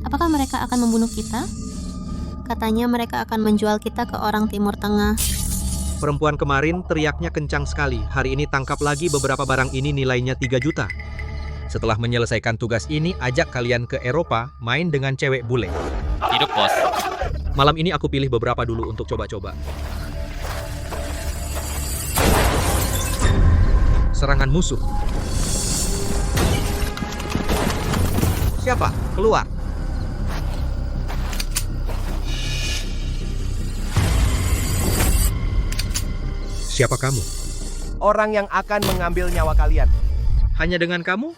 Apakah mereka akan membunuh kita? Katanya mereka akan menjual kita ke orang Timur Tengah. Perempuan kemarin teriaknya kencang sekali. Hari ini tangkap lagi beberapa barang ini nilainya 3 juta. Setelah menyelesaikan tugas ini, ajak kalian ke Eropa main dengan cewek bule. Hidup, bos. Malam ini aku pilih beberapa dulu untuk coba-coba. Serangan musuh. Siapa? Keluar. Siapa kamu? Orang yang akan mengambil nyawa kalian. Hanya dengan kamu?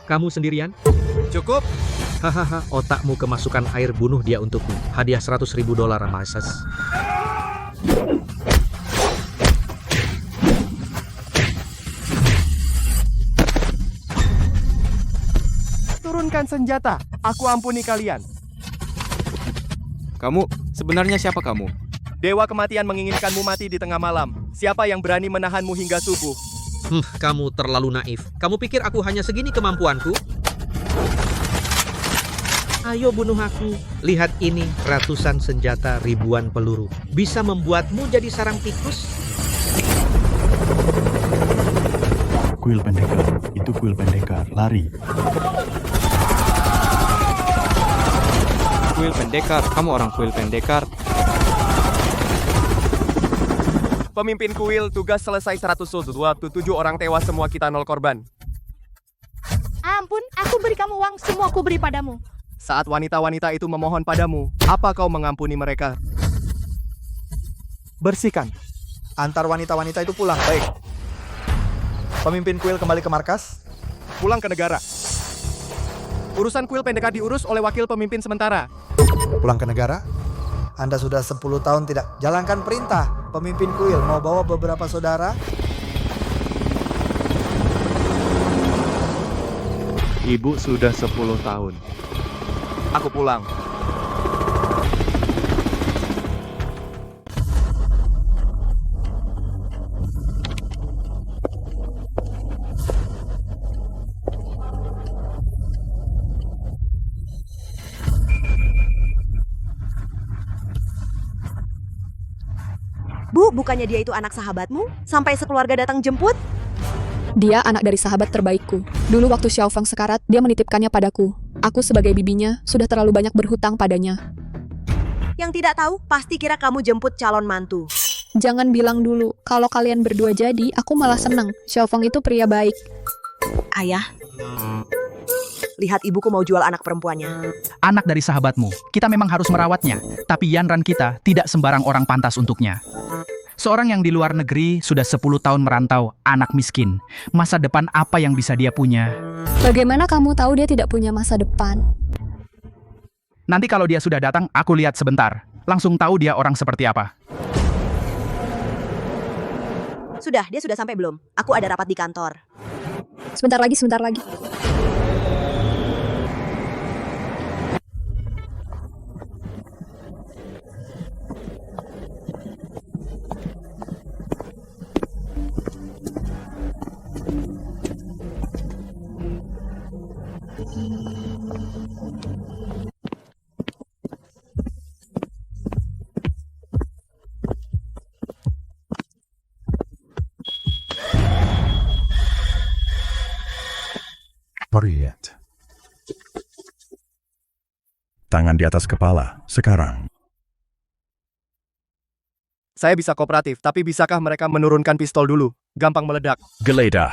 Kamu sendirian? Cukup? Hahaha, otakmu kemasukan air, bunuh dia untukku. Hadiah $100.000 Masas. Turunkan senjata. Aku ampuni kalian. Kamu, sebenarnya siapa kamu? Dewa kematian menginginkanmu mati di tengah malam. Siapa yang berani menahanmu hingga subuh? Kamu terlalu naif. Kamu pikir aku hanya segini kemampuanku? Ayo bunuh aku. Lihat ini, ratusan senjata, ribuan peluru. Bisa membuatmu jadi sarang tikus? Kuil pendekar, itu kuil pendekar, lari. Kuil pendekar, kamu orang kuil pendekar. Pemimpin kuil, tugas selesai 127 orang tewas, semua kita 0 korban. Ampun, aku beri kamu uang, semua aku beri padamu. Saat wanita-wanita itu memohon padamu, apa kau mengampuni mereka? Bersihkan. Antar wanita-wanita itu pulang, baik. Pemimpin kuil kembali ke markas. Pulang ke negara. Urusan kuil pendekar diurus oleh wakil pemimpin sementara. Pulang ke negara. Anda sudah 10 tahun tidak jalankan perintah. Pemimpin kuil mau bawa beberapa saudara. Ibu sudah 10 tahun. Aku pulang. Bu, bukannya dia itu anak sahabatmu? Sampai sekeluarga datang jemput? Dia anak dari sahabat terbaikku. Dulu waktu Xiao Feng sekarat, dia menitipkannya padaku. Aku sebagai bibinya sudah terlalu banyak berhutang padanya. Yang tidak tahu, pasti kira kamu jemput calon mantu. Jangan bilang dulu, kalau kalian berdua jadi, aku malah senang. Xiao Feng itu pria baik. Ayah, lihat ibuku mau jual anak perempuannya. Anak dari sahabatmu, kita memang harus merawatnya. Tapi Yanran kita tidak sembarang orang pantas untuknya. Seorang yang di luar negeri sudah 10 tahun merantau, anak miskin. Masa depan apa yang bisa dia punya? Bagaimana kamu tahu dia tidak punya masa depan? Nanti kalau dia sudah datang, aku lihat sebentar. Langsung tahu dia orang seperti apa. Sudah, dia sudah sampai belum? Aku ada rapat di kantor. Sebentar lagi, sebentar lagi. Lihat. Tangan di atas kepala, sekarang. Saya bisa kooperatif, tapi bisakah mereka menurunkan pistol dulu? Gampang meledak. Geledah.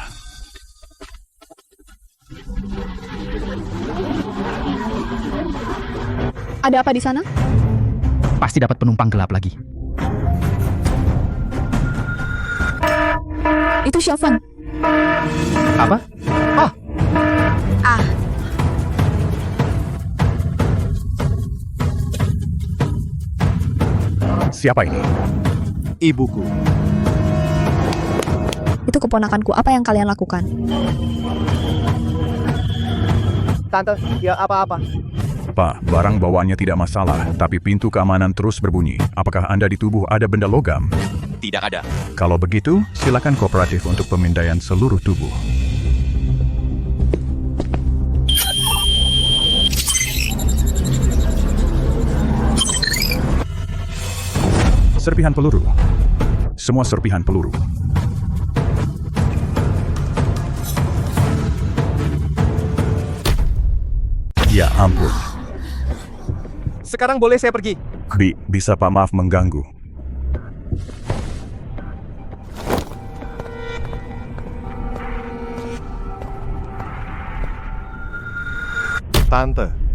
Ada apa di sana? Pasti dapat penumpang gelap lagi. Itu Xiao Feng. Apa? Siapa ini? Ibuku. Itu keponakanku. Apa yang kalian lakukan? Tante, ya apa-apa. Pak, barang bawaannya tidak masalah, tapi pintu keamanan terus berbunyi. Apakah Anda di tubuh ada benda logam? Tidak ada. Kalau begitu, silakan kooperatif untuk pemindaian seluruh tubuh. Serpihan peluru. Semua serpihan peluru. Ya ampun. Sekarang boleh saya pergi? Bisa Pak, maaf mengganggu. Tante.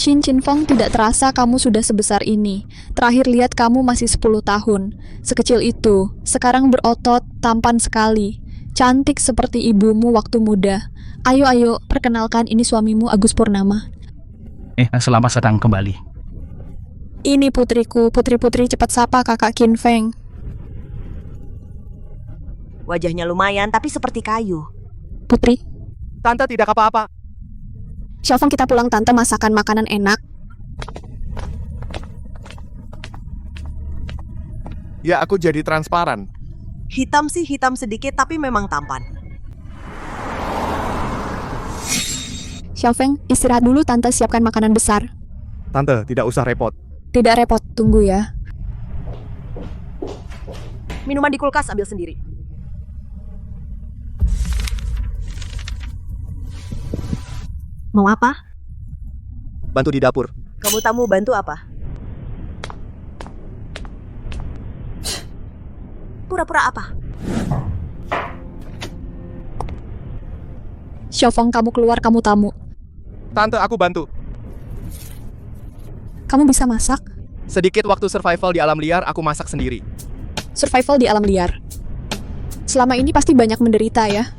Chin Fong, tidak terasa kamu sudah sebesar ini. Terakhir lihat kamu masih 10 tahun. Sekecil itu, sekarang berotot, tampan sekali. Cantik seperti ibumu waktu muda. Ayo, perkenalkan, ini suamimu Agus Purnama. Selamat datang kembali. Ini putriku, putri-putri cepat sapa kakak Qin Feng. Wajahnya lumayan, tapi seperti kayu. Putri, Tante tidak apa-apa. Xiaofeng, kita pulang, tante masakan makanan enak. Ya, aku jadi transparan. Hitam sih hitam sedikit, tapi memang tampan. Xiaofeng, istirahat dulu, tante siapkan makanan besar. Tante, tidak usah repot. Tidak repot, tunggu ya. Minuman di kulkas ambil sendiri. Mau apa? Bantu di dapur. Kamu tamu bantu apa? Pura-pura apa? Xiaofeng, kamu keluar, kamu tamu. Tante, aku bantu. Kamu bisa masak? Sedikit waktu survival di alam liar, aku masak sendiri. Survival di alam liar. Selama ini pasti banyak menderita ya.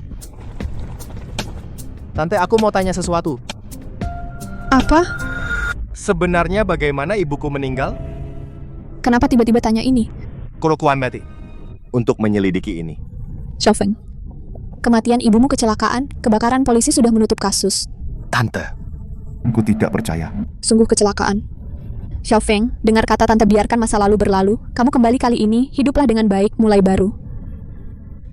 Tante, aku mau tanya sesuatu. Apa? Sebenarnya bagaimana ibuku meninggal? Kenapa tiba-tiba tanya ini? Kurukuan mati. Untuk menyelidiki ini. Xiaofeng, kematian ibumu kecelakaan, kebakaran, polisi sudah menutup kasus. Tante, aku tidak percaya. Sungguh kecelakaan. Xiaofeng, dengar kata tante, biarkan masa lalu berlalu. Kamu kembali kali ini, hiduplah dengan baik, mulai baru.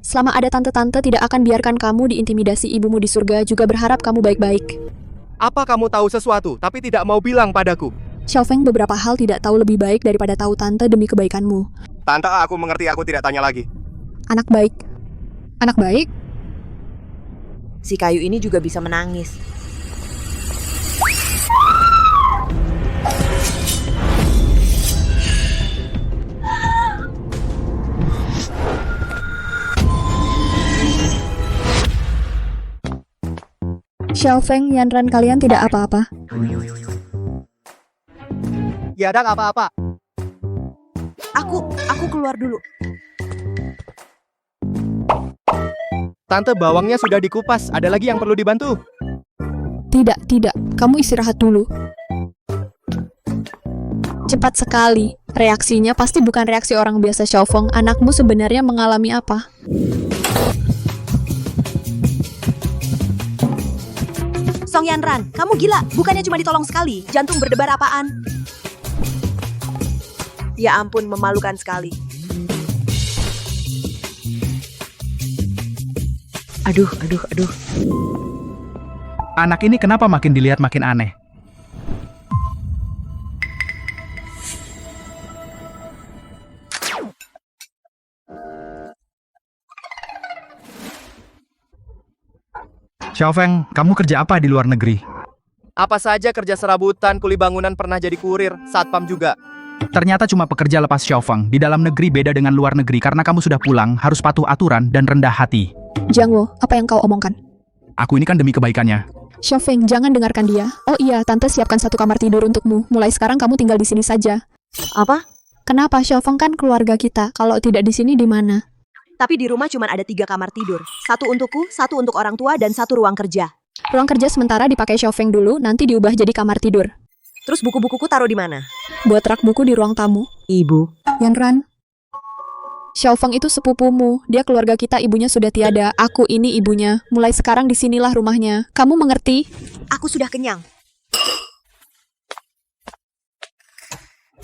Selama ada tante-tante tidak akan biarkan kamu diintimidasi ibumu di surga, juga berharap kamu baik-baik. Apa kamu tahu sesuatu, tapi tidak mau bilang padaku? Xiaofeng, beberapa hal tidak tahu lebih baik daripada tahu tante demi kebaikanmu. Tante, aku mengerti, aku tidak tanya lagi. Anak baik. Anak baik? Si kayu ini juga bisa menangis. Xiaofeng, Yanran, kalian tidak apa-apa. Ya, ada apa-apa. Aku keluar dulu. Tante, bawangnya sudah dikupas. Ada lagi yang perlu dibantu? Tidak. Kamu istirahat dulu. Cepat sekali. Reaksinya pasti bukan reaksi orang biasa. Xiaofeng, anakmu sebenarnya mengalami apa? Song Yanran, kamu gila. Bukannya cuma ditolong sekali. Jantung berdebar apaan? Ya ampun, memalukan sekali. Aduh. Anak ini kenapa makin dilihat makin aneh? Xiaofeng, kamu kerja apa di luar negeri? Apa saja kerja serabutan, kuli bangunan, pernah jadi kurir, satpam juga. Ternyata cuma pekerja lepas, Xiaofeng. Di dalam negeri beda dengan luar negeri karena kamu sudah pulang, harus patuh aturan dan rendah hati. Jiang Wo, apa yang kau omongkan? Aku ini kan demi kebaikannya. Xiaofeng, jangan dengarkan dia. Oh iya, tante siapkan satu kamar tidur untukmu. Mulai sekarang kamu tinggal di sini saja. Apa? Kenapa? Xiaofeng kan keluarga kita. Kalau tidak di sini di mana? Tapi di rumah cuma ada 3 kamar tidur. 1 untukku, 1 untuk orang tua, dan 1 ruang kerja. Ruang kerja sementara dipakai Xiaofeng dulu, nanti diubah jadi kamar tidur. Terus buku-bukuku taruh di mana? Buat rak buku di ruang tamu. Ibu. Yanran. Xiaofeng itu sepupumu. Dia keluarga kita, ibunya sudah tiada. Aku ini ibunya. Mulai sekarang disinilah rumahnya. Kamu mengerti? Aku sudah kenyang.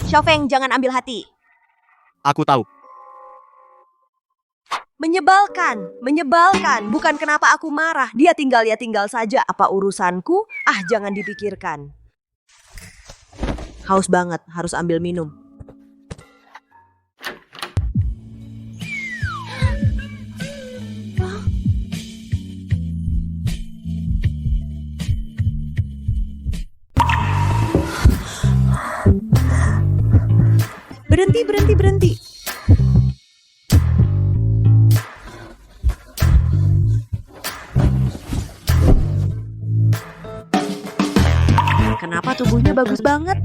Xiaofeng, jangan ambil hati. Aku tahu. Menyebalkan. Bukan kenapa aku marah. Dia tinggal ya tinggal saja. Apa urusanku? Ah, jangan dipikirkan. Haus banget, harus ambil minum. Berhenti. Kenapa tubuhnya bagus banget?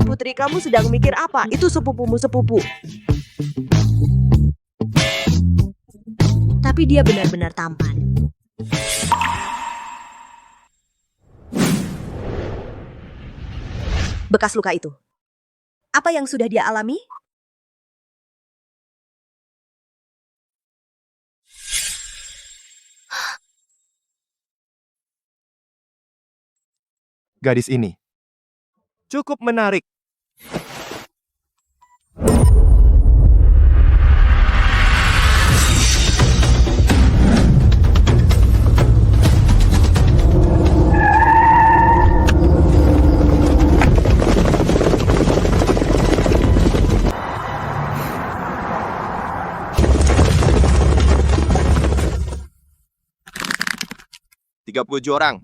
Putri, kamu sedang mikir apa? Itu sepupumu sepupu. Tapi dia benar-benar tampan. Bekas luka itu. Apa yang sudah dia alami? Gadis ini cukup menarik. Tiga 37 orang.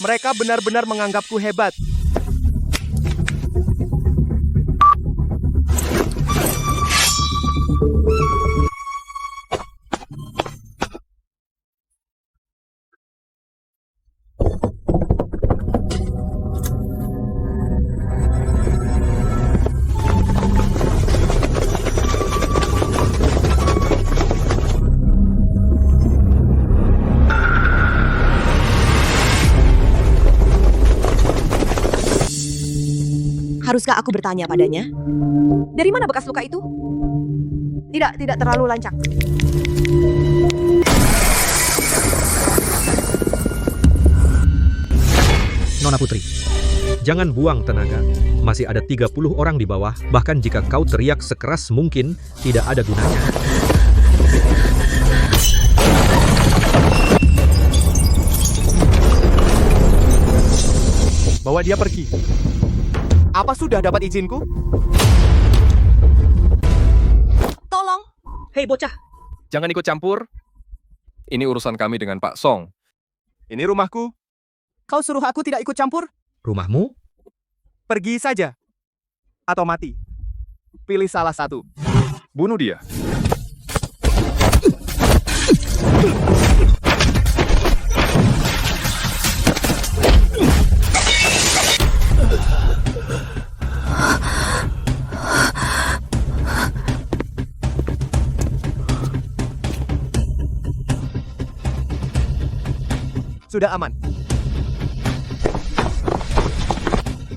Mereka benar-benar menganggapku hebat. Haruskah aku bertanya padanya? Dari mana bekas luka itu? Tidak terlalu lancak. Nona Putri, jangan buang tenaga. Masih ada 30 orang di bawah, bahkan jika kau teriak sekeras mungkin, tidak ada gunanya. Bawa dia pergi. Apa sudah dapat izinku? Tolong. Hei bocah. Jangan ikut campur. Ini urusan kami dengan Pak Song. Ini rumahku. Kau suruh aku tidak ikut campur? Rumahmu? Pergi saja. Atau mati. Pilih salah satu. Bunuh dia. Sudah aman.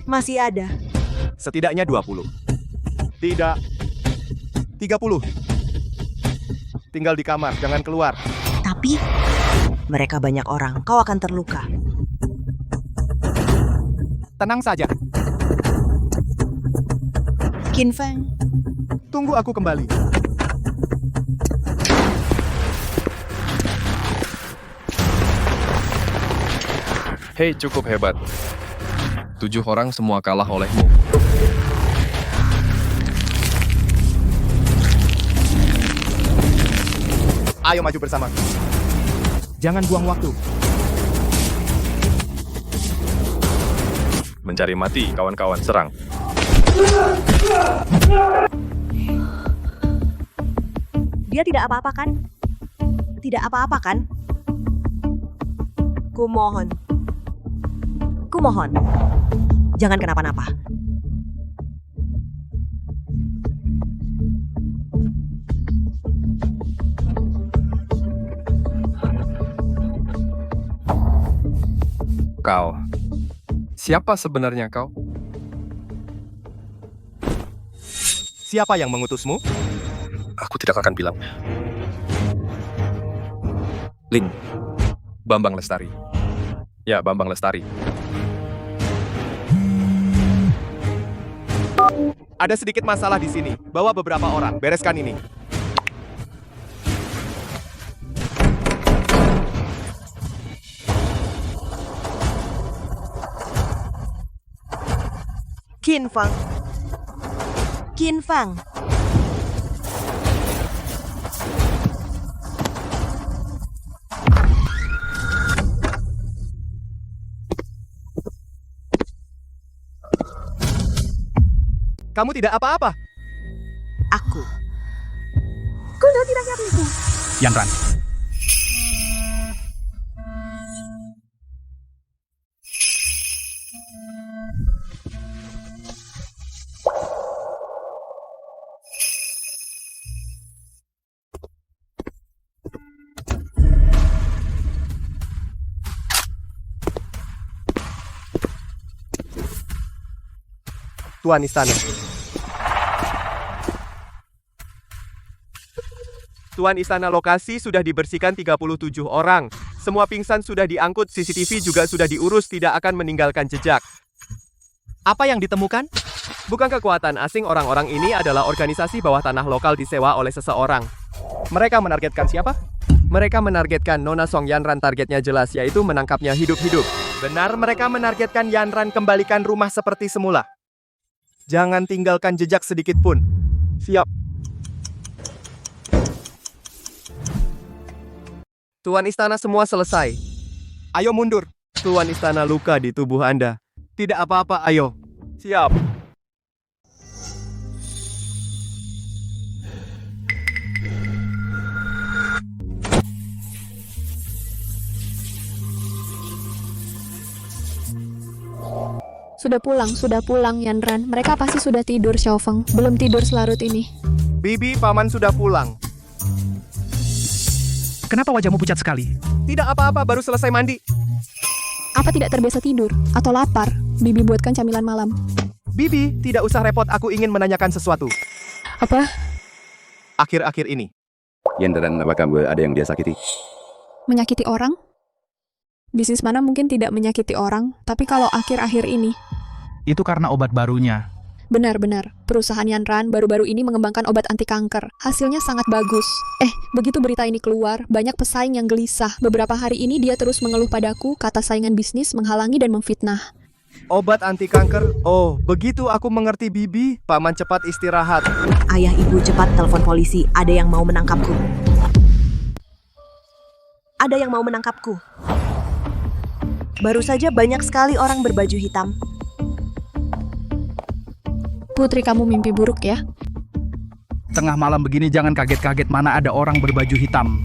Masih ada. Setidaknya 20. Tidak. 30. Tinggal di kamar, jangan keluar. Tapi mereka banyak orang. Kau akan terluka. Tenang saja. Qin Feng. Tunggu aku kembali. Hei, cukup hebat. 7 orang semua kalah olehmu. Ayo maju bersama. Jangan buang waktu. Mencari mati, kawan-kawan, serang. Dia tidak apa-apa kan? Tidak apa-apa kan? Kumohon. Jangan kenapa-napa. Kau. Siapa sebenarnya kau? Siapa yang mengutusmu? Aku tidak akan bilang. Lin. Bambang Lestari. Ya, Bambang Lestari. Ada sedikit masalah di sini. Bawa beberapa orang. Bereskan ini. Qin Fang. Qin Fang. Kamu tidak apa-apa. Aku. Kuno tidak itu. Yanran. Tuan Istana. Tuan Istana, lokasi sudah dibersihkan 37 orang. Semua pingsan sudah diangkut, CCTV juga sudah diurus, tidak akan meninggalkan jejak. Apa yang ditemukan? Bukan kekuatan asing, orang-orang ini adalah organisasi bawah tanah lokal disewa oleh seseorang. Mereka menargetkan siapa? Mereka menargetkan Nona Song Yanran, targetnya jelas, yaitu menangkapnya hidup-hidup. Benar, mereka menargetkan Yanran, kembalikan rumah seperti semula. Jangan tinggalkan jejak sedikit pun. Siap. Tuan Istana, semua selesai. Ayo mundur. Tuan Istana, luka di tubuh Anda. Tidak apa-apa, ayo. Siap. Sudah pulang Yanran. Mereka pasti sudah tidur, Xiaofeng. Belum tidur selarut ini. Bibi, paman sudah pulang. Kenapa wajahmu pucat sekali? Tidak apa-apa, baru selesai mandi. Apa tidak terbiasa tidur? Atau lapar? Bibi buatkan camilan malam. Bibi, tidak usah repot, aku ingin menanyakan sesuatu. Apa? Akhir-akhir ini. Yanran, apakah ada yang dia sakiti? Menyakiti orang? Bisnis mana mungkin tidak menyakiti orang, tapi kalau akhir-akhir ini. Itu karena obat barunya. Benar-benar, perusahaan Yanran baru-baru ini mengembangkan obat anti kanker. Hasilnya sangat bagus. Begitu berita ini keluar, banyak pesaing yang gelisah. Beberapa hari ini dia terus mengeluh padaku, kata saingan bisnis menghalangi dan memfitnah. Obat anti kanker? Oh, begitu aku mengerti, Bibi. Paman cepat istirahat. Ayah ibu cepat telepon polisi, ada yang mau menangkapku. Ada yang mau menangkapku. Baru saja banyak sekali orang berbaju hitam. Putri, kamu mimpi buruk ya? Tengah malam begini jangan kaget-kaget, mana ada orang berbaju hitam.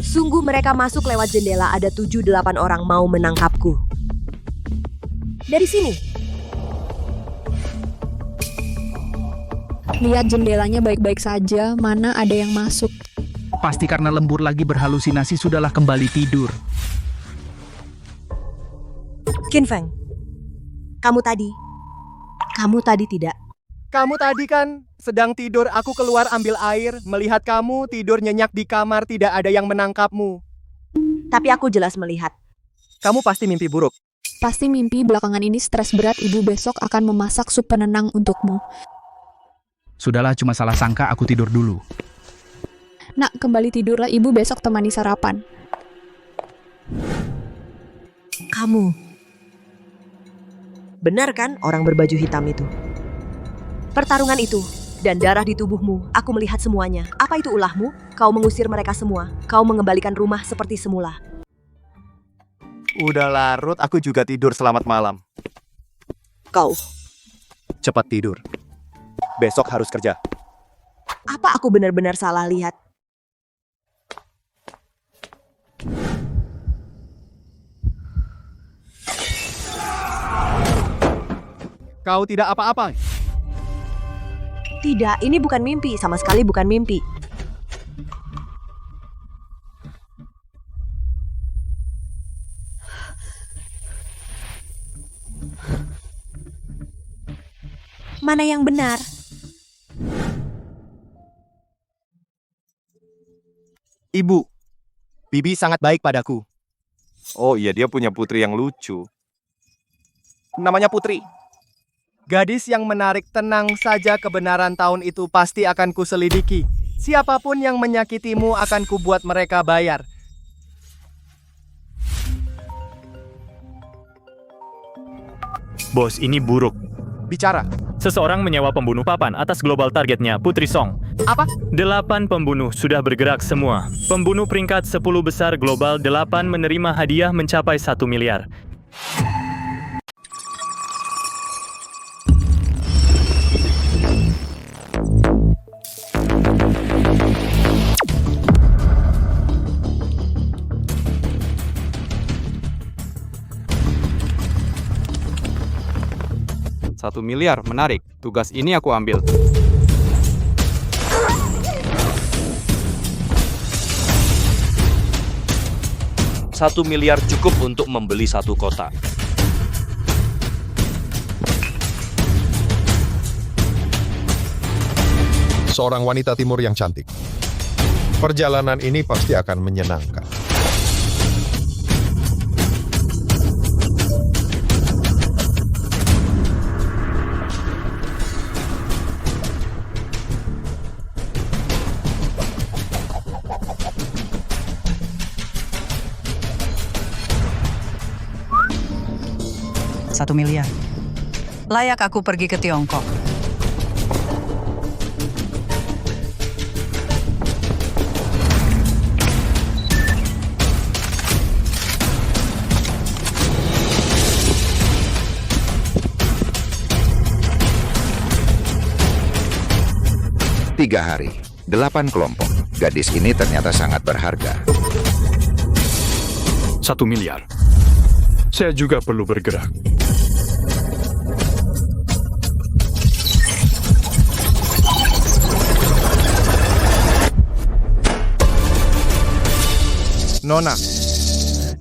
Sungguh mereka masuk lewat jendela, ada 7-8 orang mau menangkapku. Dari sini. Lihat jendelanya baik-baik saja, mana ada yang masuk. Pasti karena lembur lagi berhalusinasi, sudahlah kembali tidur. Qin Feng, kamu tadi tidak. Kamu tadi kan sedang tidur, aku keluar ambil air, melihat kamu tidur nyenyak di kamar, tidak ada yang menangkapmu. Tapi aku jelas melihat. Kamu pasti mimpi buruk. Pasti mimpi, belakangan ini stres berat, ibu besok akan memasak sup penenang untukmu. Sudahlah, cuma salah sangka, aku tidur dulu. Nak, kembali tidurlah, ibu besok temani sarapan. Kamu. Benar kan orang berbaju hitam itu? Pertarungan itu, dan darah di tubuhmu, aku melihat semuanya. Apa itu ulahmu? Kau mengusir mereka semua. Kau mengembalikan rumah seperti semula. Udah larut, aku juga tidur, selamat malam. Kau. Cepat tidur. Besok harus kerja. Apa aku benar-benar salah lihat? Kau tidak apa-apa. Tidak, ini bukan mimpi, sama sekali bukan mimpi. Mana yang benar? Ibu, Bibi sangat baik padaku. Oh iya, dia punya putri yang lucu. Namanya Putri. Gadis yang menarik, tenang saja, kebenaran tahun itu pasti akan kuselidiki. Siapapun yang menyakitimu akan kubuat mereka bayar. Bos, ini buruk. bicara. Seseorang menyewa pembunuh papan atas global targetnya, Putri Song. Apa? 8 pembunuh sudah bergerak semua. Pembunuh peringkat 10 besar global 8 menerima hadiah mencapai 1 miliar. Satu miliar, menarik. Tugas ini aku ambil. Satu miliar cukup untuk membeli satu kota. Seorang wanita timur yang cantik. Perjalanan ini pasti akan menyenangkan. Satu miliar. Layak aku pergi ke Tiongkok. Tiga hari, 8 kelompok. Gadis ini ternyata sangat berharga. 1 miliar. Saya juga perlu bergerak. Nona,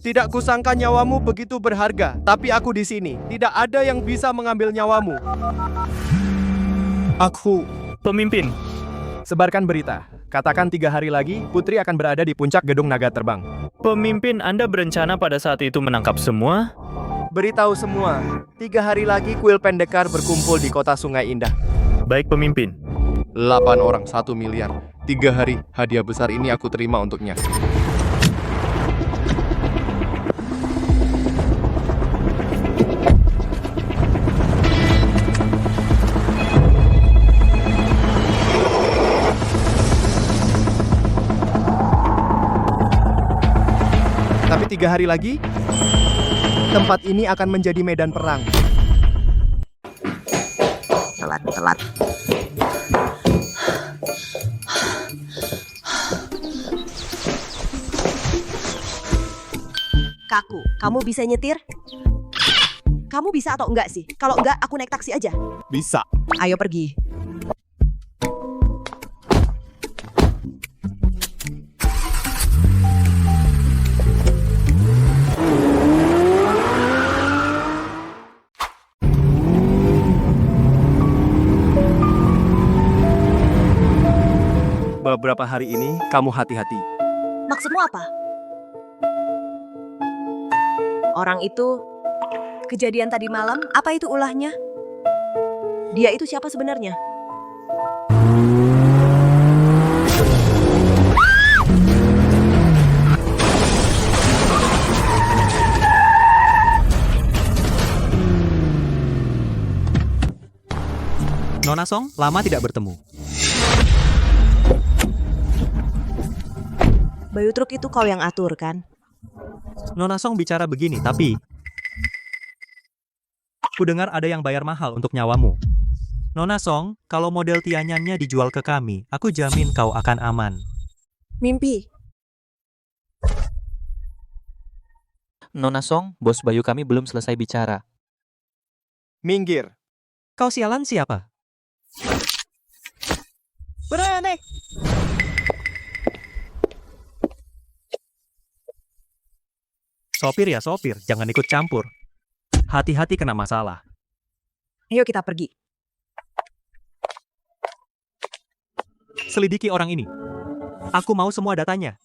tidak kusangka nyawamu begitu berharga, tapi aku di sini. Tidak ada yang bisa mengambil nyawamu. Aku pemimpin. Sebarkan berita. Katakan 3 hari lagi, Putri akan berada di puncak gedung naga terbang. Pemimpin, Anda berencana pada saat itu menangkap semua? Beritahu semua, 3 hari lagi kuil pendekar berkumpul di kota Sungai Indah. Baik, pemimpin. 8 orang, 1 miliar. 3 hari, hadiah besar ini aku terima untuknya. Tapi 3 hari lagi, tempat ini akan menjadi medan perang. Telat. Kaku, kamu bisa nyetir? Kamu bisa atau enggak sih? Kalau enggak, aku naik taksi aja. Bisa. Ayo pergi. Beberapa hari ini, kamu hati-hati. Maksudmu apa? Orang itu, kejadian tadi malam, apa itu ulahnya? Dia itu siapa sebenarnya? Nona Song, lama tidak bertemu. Bayu truk itu kau yang atur, kan? Nona Song bicara begini, tapi ku dengar ada yang bayar mahal untuk nyawamu. Nona Song, kalau model Tianyannya dijual ke kami, aku jamin kau akan aman. Mimpi. Nona Song, bos Bayu kami belum selesai bicara. Minggir. Kau sialan siapa? Berani. Sopir ya sopir, jangan ikut campur. Hati-hati kena masalah. Ayo kita pergi. Selidiki orang ini. Aku mau semua datanya.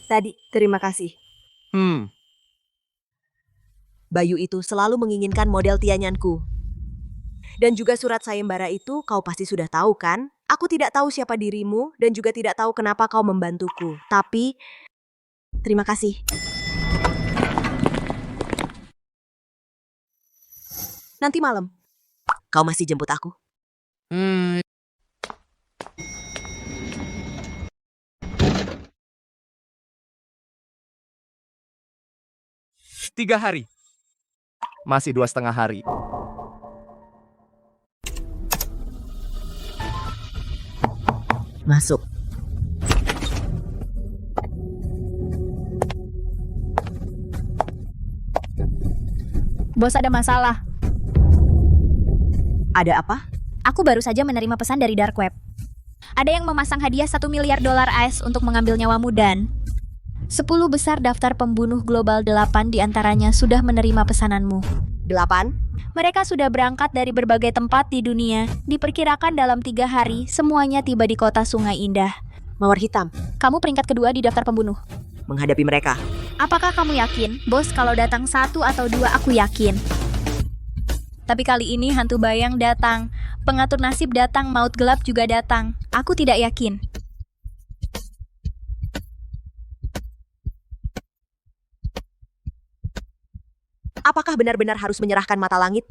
Tadi, terima kasih. Bayu itu selalu menginginkan model Tianyanku. Dan juga surat sayembara itu kau pasti sudah tahu, kan? Aku tidak tahu siapa dirimu dan juga tidak tahu kenapa kau membantuku. Tapi terima kasih. Nanti malam. Kau masih jemput aku? 3 hari. Masih 2,5 hari. Masuk. Bos, ada masalah. Ada apa? Aku baru saja menerima pesan dari Dark Web. Ada yang memasang hadiah $1 miliar AS untuk mengambil nyawamu dan 10 besar daftar pembunuh global 8 diantaranya sudah menerima pesananmu. 8? Mereka sudah berangkat dari berbagai tempat di dunia. Diperkirakan dalam 3 hari semuanya tiba di kota Sungai Indah. Mawar hitam. Kamu peringkat kedua di daftar pembunuh. Menghadapi mereka. Apakah kamu yakin? Bos, kalau datang 1 atau 2 aku yakin. Tapi kali ini hantu bayang datang. Pengatur nasib datang, maut gelap juga datang. Aku tidak yakin. Apakah benar-benar harus menyerahkan mata langit?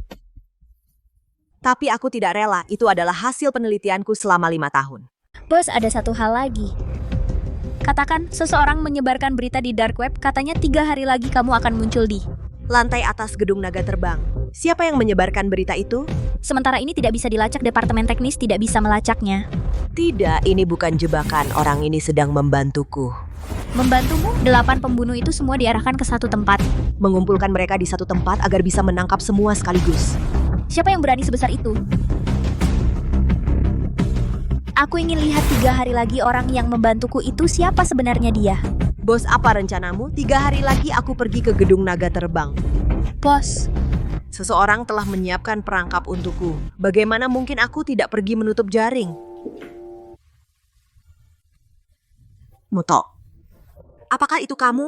Tapi aku tidak rela, itu adalah hasil penelitianku selama 5 tahun. Bos, ada satu hal lagi. Katakan, seseorang menyebarkan berita di Dark Web, katanya 3 hari lagi kamu akan muncul di lantai atas gedung naga terbang. Siapa yang menyebarkan berita itu? Sementara ini tidak bisa dilacak, departemen teknis tidak bisa melacaknya. Tidak, ini bukan jebakan, orang ini sedang membantuku. Membantumu? 8 pembunuh itu semua diarahkan ke satu tempat. Mengumpulkan mereka di satu tempat agar bisa menangkap semua sekaligus. Siapa yang berani sebesar itu? Aku ingin lihat 3 hari lagi orang yang membantuku itu siapa sebenarnya dia. Bos, apa rencanamu? 3 hari lagi aku pergi ke gedung naga terbang. Bos, seseorang telah menyiapkan perangkap untukku. Bagaimana mungkin aku tidak pergi menutup jaring? Muto, apakah itu kamu?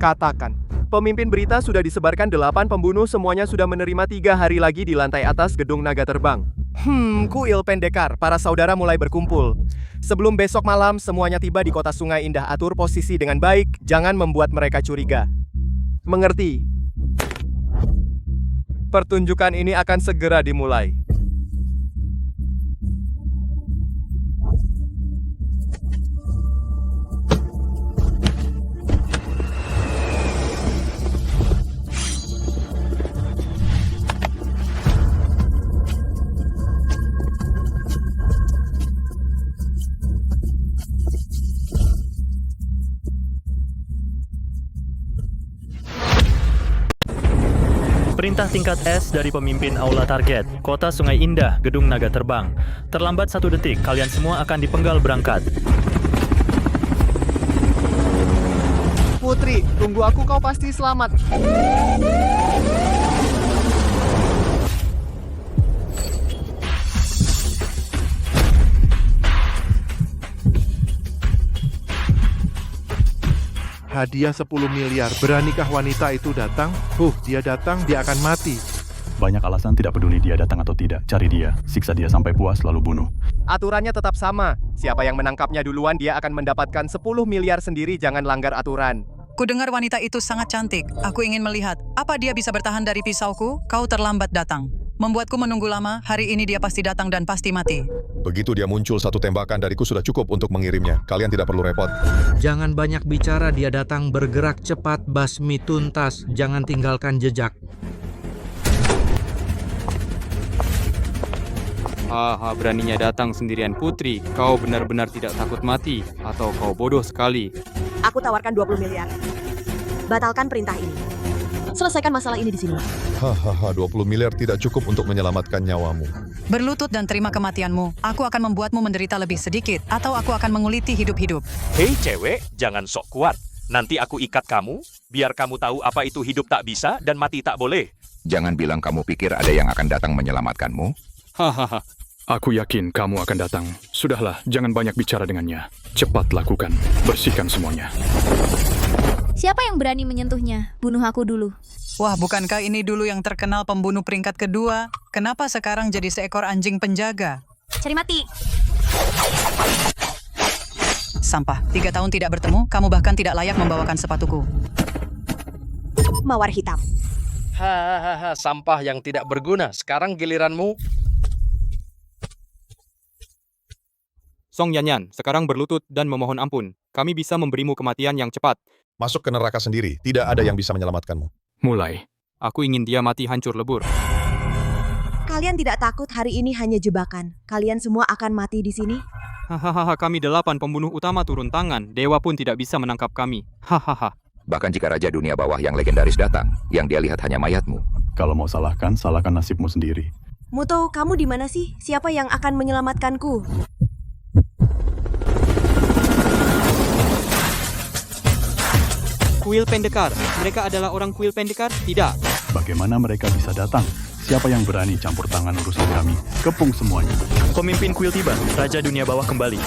Katakan, pemimpin berita sudah disebarkan 8 pembunuh semuanya sudah menerima 3 hari lagi di lantai atas gedung naga terbang. Kuil pendekar, para saudara mulai berkumpul. Sebelum besok malam semuanya tiba di kota Sungai Indah, atur posisi dengan baik, jangan membuat mereka curiga. Mengerti? Pertunjukan ini akan segera dimulai. Perintah tingkat S dari pemimpin Aula Target, Kota Sungai Indah, Gedung Naga Terbang. Terlambat 1 detik, kalian semua akan dipenggal berangkat. Putri, tunggu aku, kau pasti selamat. Hadiah 10 miliar. Beranikah wanita itu datang? Dia datang, dia akan mati. Banyak alasan tidak peduli dia datang atau tidak. Cari dia, siksa dia sampai puas lalu bunuh. Aturannya tetap sama. Siapa yang menangkapnya duluan dia akan mendapatkan 10 miliar sendiri, jangan langgar aturan. Kudengar wanita itu sangat cantik. Aku ingin melihat, apa dia bisa bertahan dari pisauku? Kau terlambat datang. Membuatku menunggu lama, hari ini dia pasti datang dan pasti mati. Begitu dia muncul, 1 tembakan dariku sudah cukup untuk mengirimnya. Kalian tidak perlu repot. Jangan banyak bicara, dia datang, bergerak cepat, basmi tuntas, jangan tinggalkan jejak. Haha, beraninya datang sendirian Putri. Kau benar-benar tidak takut mati, atau kau bodoh sekali. Aku tawarkan 20 miliar. Batalkan perintah ini. Selesaikan masalah ini di sini. 20 miliar tidak cukup untuk menyelamatkan nyawamu. Berlutut dan terima kematianmu. Aku akan membuatmu menderita lebih sedikit, atau aku akan menguliti hidup-hidup. Hei cewek, jangan sok kuat. Nanti aku ikat kamu, biar kamu tahu apa itu hidup tak bisa dan mati tak boleh. Jangan bilang kamu pikir ada yang akan datang menyelamatkanmu. Hahaha. Aku yakin kamu akan datang. Sudahlah, jangan banyak bicara dengannya. Cepat lakukan. Bersihkan semuanya. Siapa yang berani menyentuhnya? Bunuh aku dulu. Wah, bukankah ini dulu yang terkenal pembunuh peringkat kedua? Kenapa sekarang jadi seekor anjing penjaga? Cari mati. Sampah, 3 tahun tidak bertemu, kamu bahkan tidak layak membawakan sepatuku. Mawar hitam. Hahaha, sampah yang tidak berguna. Sekarang giliranmu. Song Yanyan, sekarang berlutut dan memohon ampun. Kami bisa memberimu kematian yang cepat. Masuk ke neraka sendiri, tidak ada yang bisa menyelamatkanmu. Mulai. Aku ingin dia mati hancur lebur. Kalian tidak takut hari ini hanya jebakan? Kalian semua akan mati di sini? Hahaha, kami 8 pembunuh utama turun tangan. Dewa pun tidak bisa menangkap kami. Hahaha. Bahkan jika Raja Dunia Bawah yang legendaris datang, yang dia lihat hanya mayatmu. Kalau mau salahkan, salahkan nasibmu sendiri. Muto, kamu di mana sih? Siapa yang akan menyelamatkanku? Kuil Pendekar. Mereka adalah orang kuil Pendekar? Tidak. Bagaimana mereka bisa datang? Siapa yang berani campur tangan urusan kami? Kepung semuanya. Pemimpin kuil tiba, Raja Dunia Bawah kembali.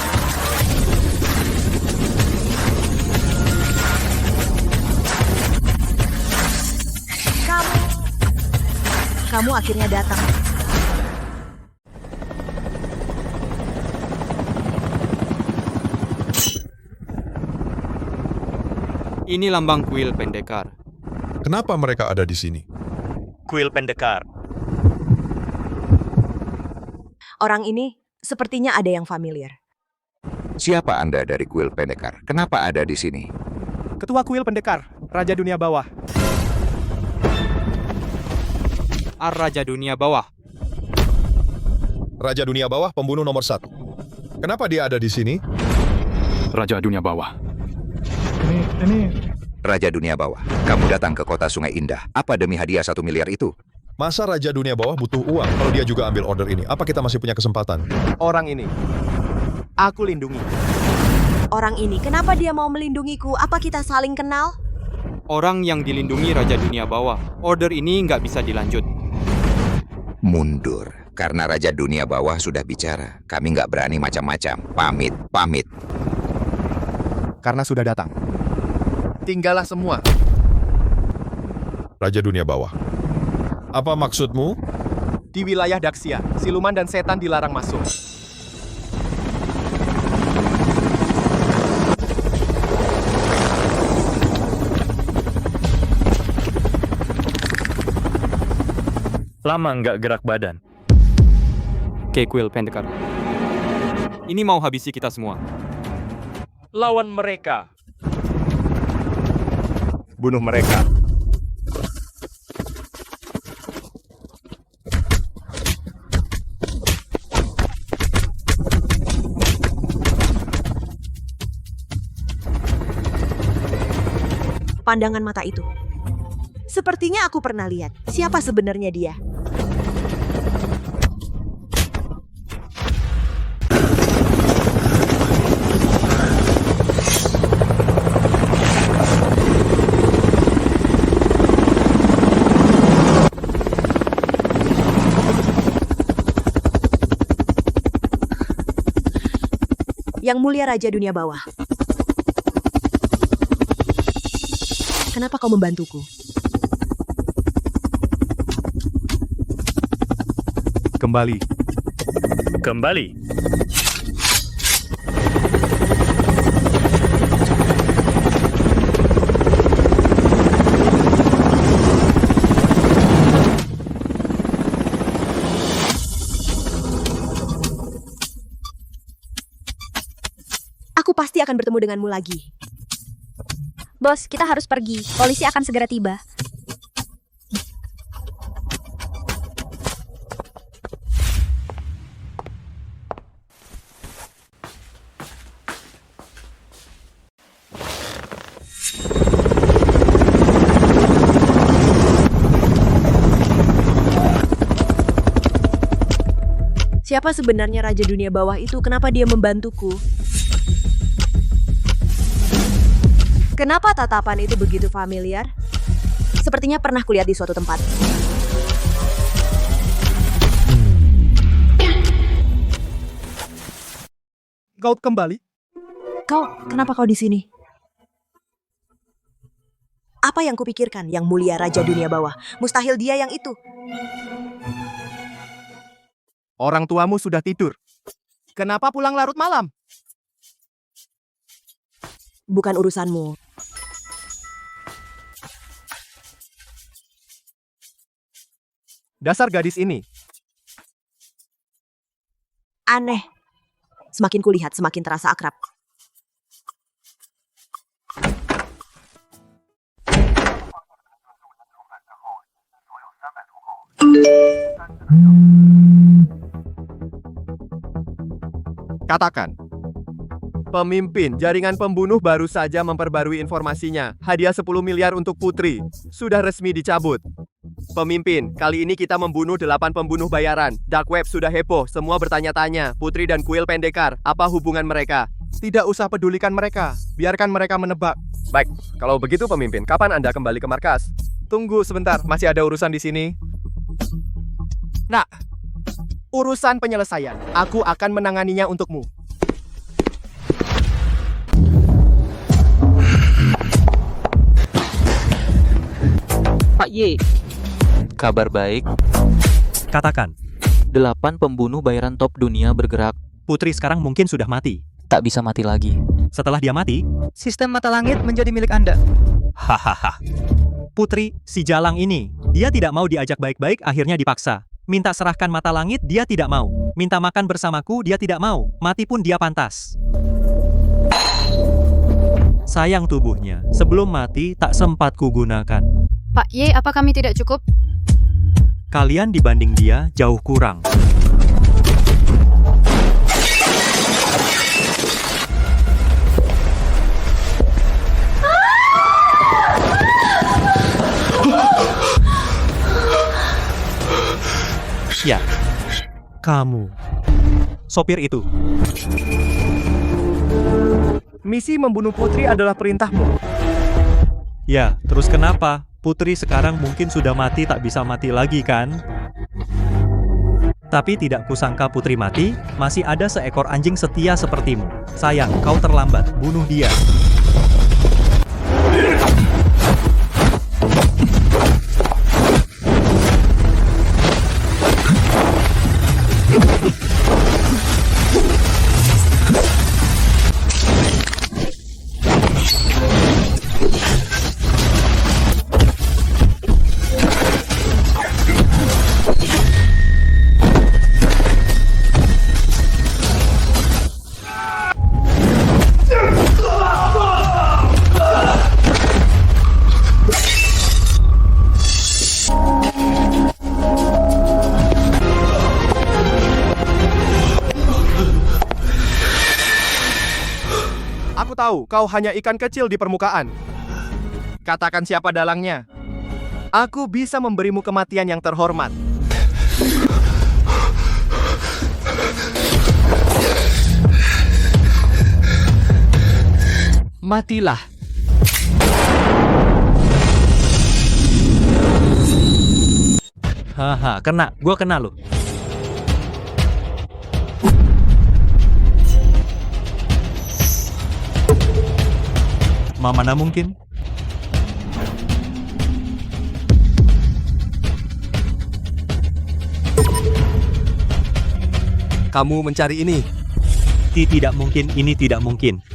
Kamu akhirnya datang. Ini lambang kuil Pendekar. Kenapa mereka ada di sini? Kuil Pendekar. Orang ini sepertinya ada yang familiar. Siapa Anda dari kuil Pendekar? Kenapa ada di sini? Ketua kuil Pendekar, Raja Dunia Bawah. Raja Dunia Bawah. Raja Dunia Bawah, pembunuh nomor 1. Kenapa dia ada di sini? Raja Dunia Bawah. Raja Dunia Bawah, kamu datang ke kota Sungai Indah. Apa demi hadiah 1 miliar itu? Masa Raja Dunia Bawah butuh uang kalau dia juga ambil order ini? Apa kita masih punya kesempatan? Orang ini, aku lindungi. Orang ini, kenapa dia mau melindungiku? Apa kita saling kenal? Orang yang dilindungi Raja Dunia Bawah. Order ini nggak bisa dilanjut. Mundur, karena Raja Dunia Bawah sudah bicara. Kami nggak berani macam-macam. Pamit. Karena sudah datang. Tinggallah semua. Raja Dunia Bawah. Apa maksudmu? Di wilayah Daxia, siluman dan setan dilarang masuk. Lama nggak gerak badan. Ke kuil Pendekar. Ini mau habisi kita semua. Lawan mereka. Bunuh mereka. Pandangan mata itu. Sepertinya aku pernah lihat. Siapa sebenarnya dia? Yang Mulia Raja Dunia Bawah. Kenapa kau membantuku? Kembali. Aku pasti akan bertemu denganmu lagi. Bos, kita harus pergi. Polisi akan segera tiba. Siapa sebenarnya Raja Dunia Bawah itu? Kenapa dia membantuku? Kenapa tatapan itu begitu familiar? Sepertinya pernah kulihat di suatu tempat. Kau kembali? Kenapa kau di sini? Apa yang kupikirkan? Yang Mulia Raja Dunia Bawah. Mustahil dia yang itu. Orang tuamu sudah tidur. Kenapa pulang larut malam? Bukan urusanmu. Dasar gadis ini. Aneh. Semakin kulihat, semakin terasa akrab. Katakan. Pemimpin jaringan pembunuh baru saja memperbarui informasinya. Hadiah 10 miliar untuk Putri. Sudah resmi dicabut. Pemimpin, kali ini kita membunuh 8 pembunuh bayaran. Dark Web sudah heboh, semua bertanya-tanya. Putri dan Kuil Pendekar, apa hubungan mereka? Tidak usah pedulikan mereka. Biarkan mereka menebak. Baik, kalau begitu pemimpin, kapan Anda kembali ke markas? Tunggu sebentar, masih ada urusan di sini. Nah, urusan penyelesaian. Aku akan menanganinya untukmu. Pak Y. Kabar baik. Katakan. 8 pembunuh bayaran top dunia bergerak. Putri sekarang mungkin sudah mati. Tak bisa mati lagi. Setelah dia mati, sistem mata langit menjadi milik Anda. hahaha. Putri, si Jalang ini, dia tidak mau diajak baik-baik, akhirnya dipaksa. Minta serahkan mata langit, dia tidak mau. Minta makan bersamaku, dia tidak mau. Mati pun dia pantas. Sayang tubuhnya, sebelum mati tak sempat kugunakan. Pak Y, apa kami tidak cukup? Kalian dibanding dia jauh kurang. Ya, kamu. Sopir itu. Misi membunuh Putri adalah perintahmu. Ya, terus kenapa? Putri sekarang mungkin sudah mati, tak bisa mati lagi kan? Tapi tidak kusangka Putri mati, masih ada seekor anjing setia sepertimu. Sayang, kau terlambat, bunuh dia. Aku tahu, kau hanya ikan kecil di permukaan. Katakan siapa dalangnya. Aku bisa memberimu kematian yang terhormat. Matilah. Haha, kena. Gua kena loh. Mana mungkin? Kamu mencari ini. Tidak mungkin, ini tidak mungkin.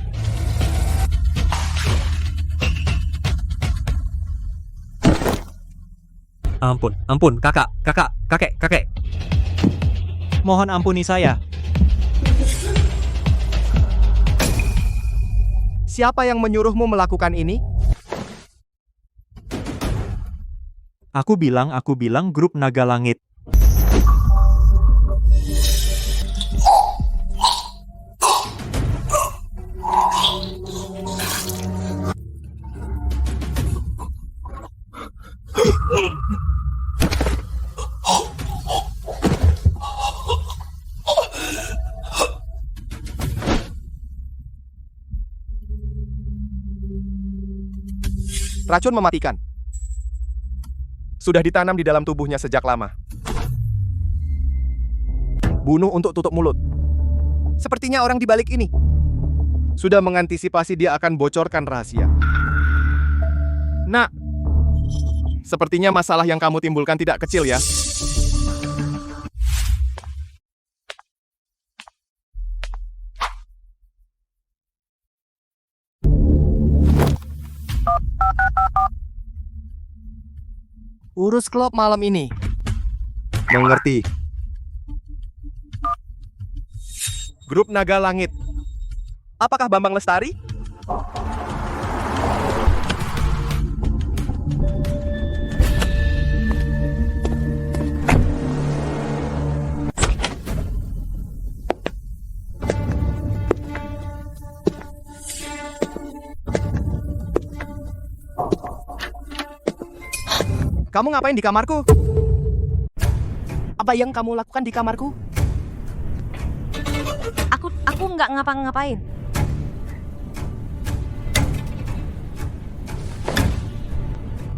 Ampun, kakek. Mohon ampuni saya. Siapa yang menyuruhmu melakukan ini? Aku bilang grup Naga Langit. Racun mematikan. Sudah ditanam di dalam tubuhnya sejak lama. Bunuh untuk tutup mulut. Sepertinya orang di balik ini sudah mengantisipasi dia akan bocorkan rahasia. Nah, sepertinya masalah yang kamu timbulkan tidak kecil ya. Urus klub malam ini. Mengerti. Grup Naga Langit. Apakah Bambang Lestari? Kamu ngapain di kamarku? Apa yang kamu lakukan di kamarku? Aku nggak ngapa-ngapain.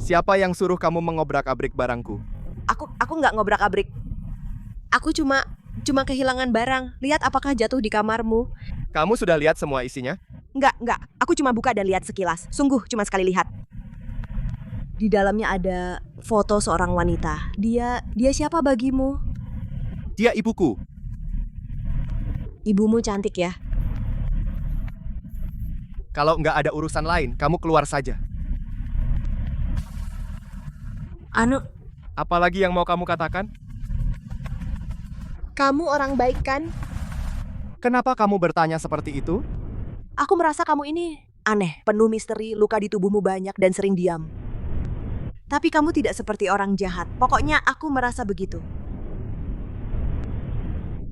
Siapa yang suruh kamu mengobrak-abrik barangku? Aku nggak ngobrak-abrik. Aku cuma kehilangan barang. Lihat apakah jatuh di kamarmu. Kamu sudah lihat semua isinya? Nggak. Aku cuma buka dan lihat sekilas. Sungguh cuma sekali lihat. Di dalamnya ada foto seorang wanita. Dia siapa bagimu? Dia ibuku. Ibumu cantik ya? Kalau nggak ada urusan lain, kamu keluar saja. Apalagi yang mau kamu katakan? Kamu orang baik kan? Kenapa kamu bertanya seperti itu? Aku merasa kamu ini aneh, penuh misteri, luka di tubuhmu banyak dan sering diam. Tapi kamu tidak seperti orang jahat. Pokoknya aku merasa begitu.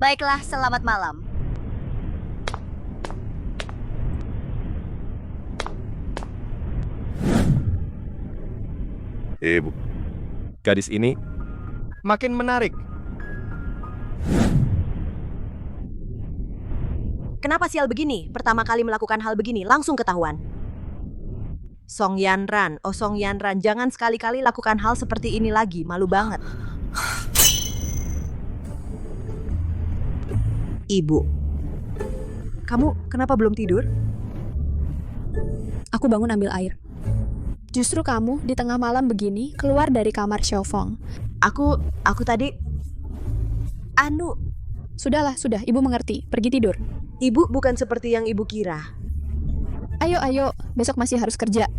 Baiklah, selamat malam. Bu. Gadis ini makin menarik. Kenapa sial begini? Pertama kali melakukan hal begini, langsung ketahuan. Song Yanran, Song Yanran, jangan sekali-kali lakukan hal seperti ini lagi, malu banget. Ibu, kamu kenapa belum tidur? Aku bangun ambil air. Justru kamu di tengah malam begini keluar dari kamar Xiaofeng. Aku tadi... Sudah, ibu mengerti. Pergi tidur. Ibu bukan seperti yang ibu kira. Ayo, besok masih harus kerja.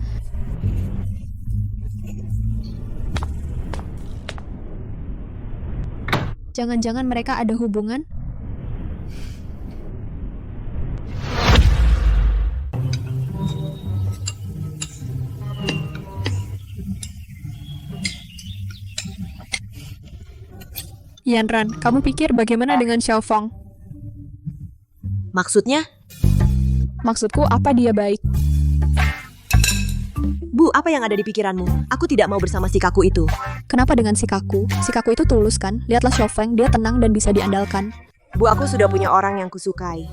Jangan-jangan mereka ada hubungan? Yanran, kamu pikir bagaimana dengan Xiaofeng? Maksudnya? Maksudku, apa dia baik? Bu, apa yang ada di pikiranmu? Aku tidak mau bersama si Kaku itu. Kenapa dengan si Kaku? Si Kaku itu tulus kan? Lihatlah Xiaofeng, dia tenang dan bisa diandalkan. Bu, aku sudah punya orang yang kusukai.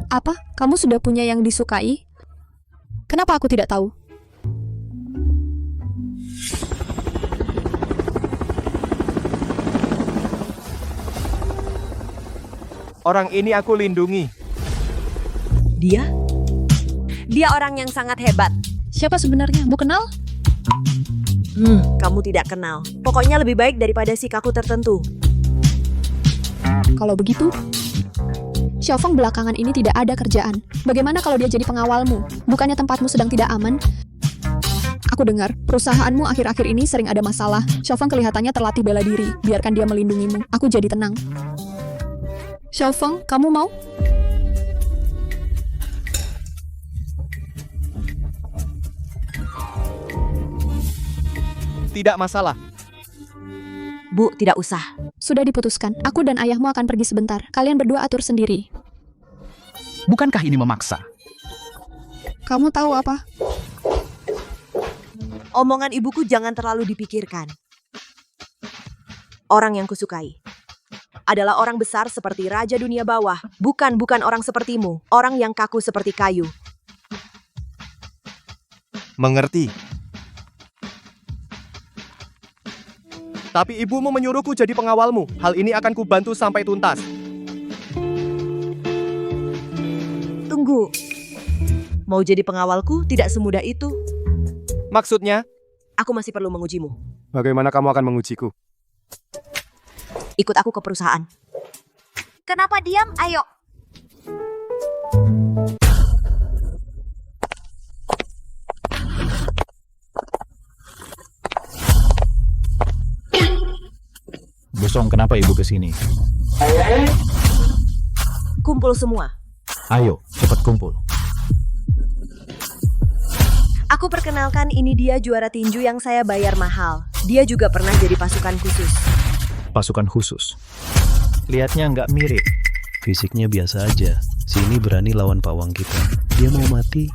Apa? Kamu sudah punya yang disukai? Kenapa aku tidak tahu? Orang ini aku lindungi. Dia orang yang sangat hebat. Siapa sebenarnya? Bu kenal? Kamu tidak kenal. Pokoknya lebih baik daripada si Kaku tertentu. Kalau begitu, Xiaofeng belakangan ini tidak ada kerjaan. Bagaimana kalau dia jadi pengawalmu? Bukannya tempatmu sedang tidak aman? Aku dengar, perusahaanmu akhir-akhir ini sering ada masalah. Xiaofeng kelihatannya terlatih bela diri. Biarkan dia melindungimu. Aku jadi tenang. Xiaofeng, kamu mau? Tidak masalah. Bu, tidak usah. Sudah diputuskan. Aku dan ayahmu akan pergi sebentar. Kalian berdua atur sendiri. Bukankah ini memaksa? Kamu tahu apa? Omongan ibuku jangan terlalu dipikirkan. Orang yang kusukai adalah orang besar seperti Raja Dunia Bawah. Bukan orang sepertimu. Orang yang kaku seperti kayu. Mengerti. Tapi ibumu menyuruhku jadi pengawalmu. Hal ini akan kubantu sampai tuntas. Tunggu. Mau jadi pengawalku tidak semudah itu. Maksudnya? Aku masih perlu mengujimu. Bagaimana kamu akan mengujiku? Ikut aku ke perusahaan. Kenapa diam? Ayo. Busong, kenapa ibu ke sini? Kumpul semua. Ayo, cepat kumpul. Aku perkenalkan, ini dia juara tinju yang saya bayar mahal. Dia juga pernah jadi pasukan khusus. Pasukan khusus. Lihatnya nggak mirip. Fisiknya biasa aja. Sini berani lawan Pak Wang kita. Dia mau mati.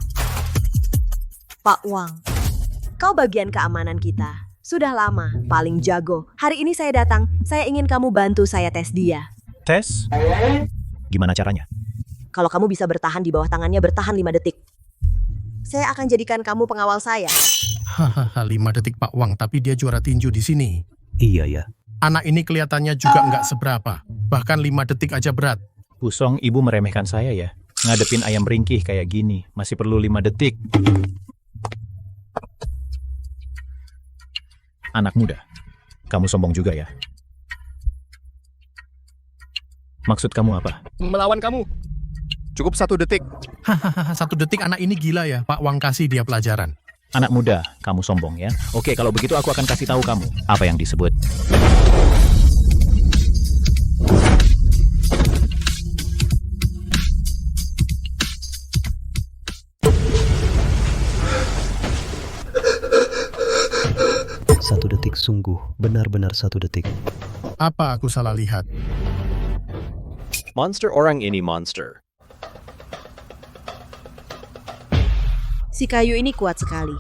Pak Wang, kau bagian keamanan kita. Sudah lama, paling jago. Hari ini saya datang, saya ingin kamu bantu saya tes dia. Tes? Gimana caranya? Kalau kamu bisa bertahan di bawah tangannya, bertahan 5 detik. Saya akan jadikan kamu pengawal saya. Hahaha, 5 detik Pak Wang, tapi dia juara tinju di sini. Iya ya. Anak ini kelihatannya juga nggak seberapa. Bahkan 5 detik aja berat. Busong, ibu meremehkan saya ya. Ngadepin ayam ringkih kayak gini, masih perlu 5 detik. Anak muda, kamu sombong juga ya? Maksud kamu apa? Melawan kamu. Cukup 1 detik. Hahaha, 1 detik anak ini gila ya. Pak Wang kasih dia pelajaran. Anak muda, kamu sombong ya? Oke, kalau begitu aku akan kasih tahu kamu apa yang disebut. Satu detik sungguh, benar-benar 1 detik. Apa aku salah lihat? Monster orang ini monster. Si kayu ini kuat sekali.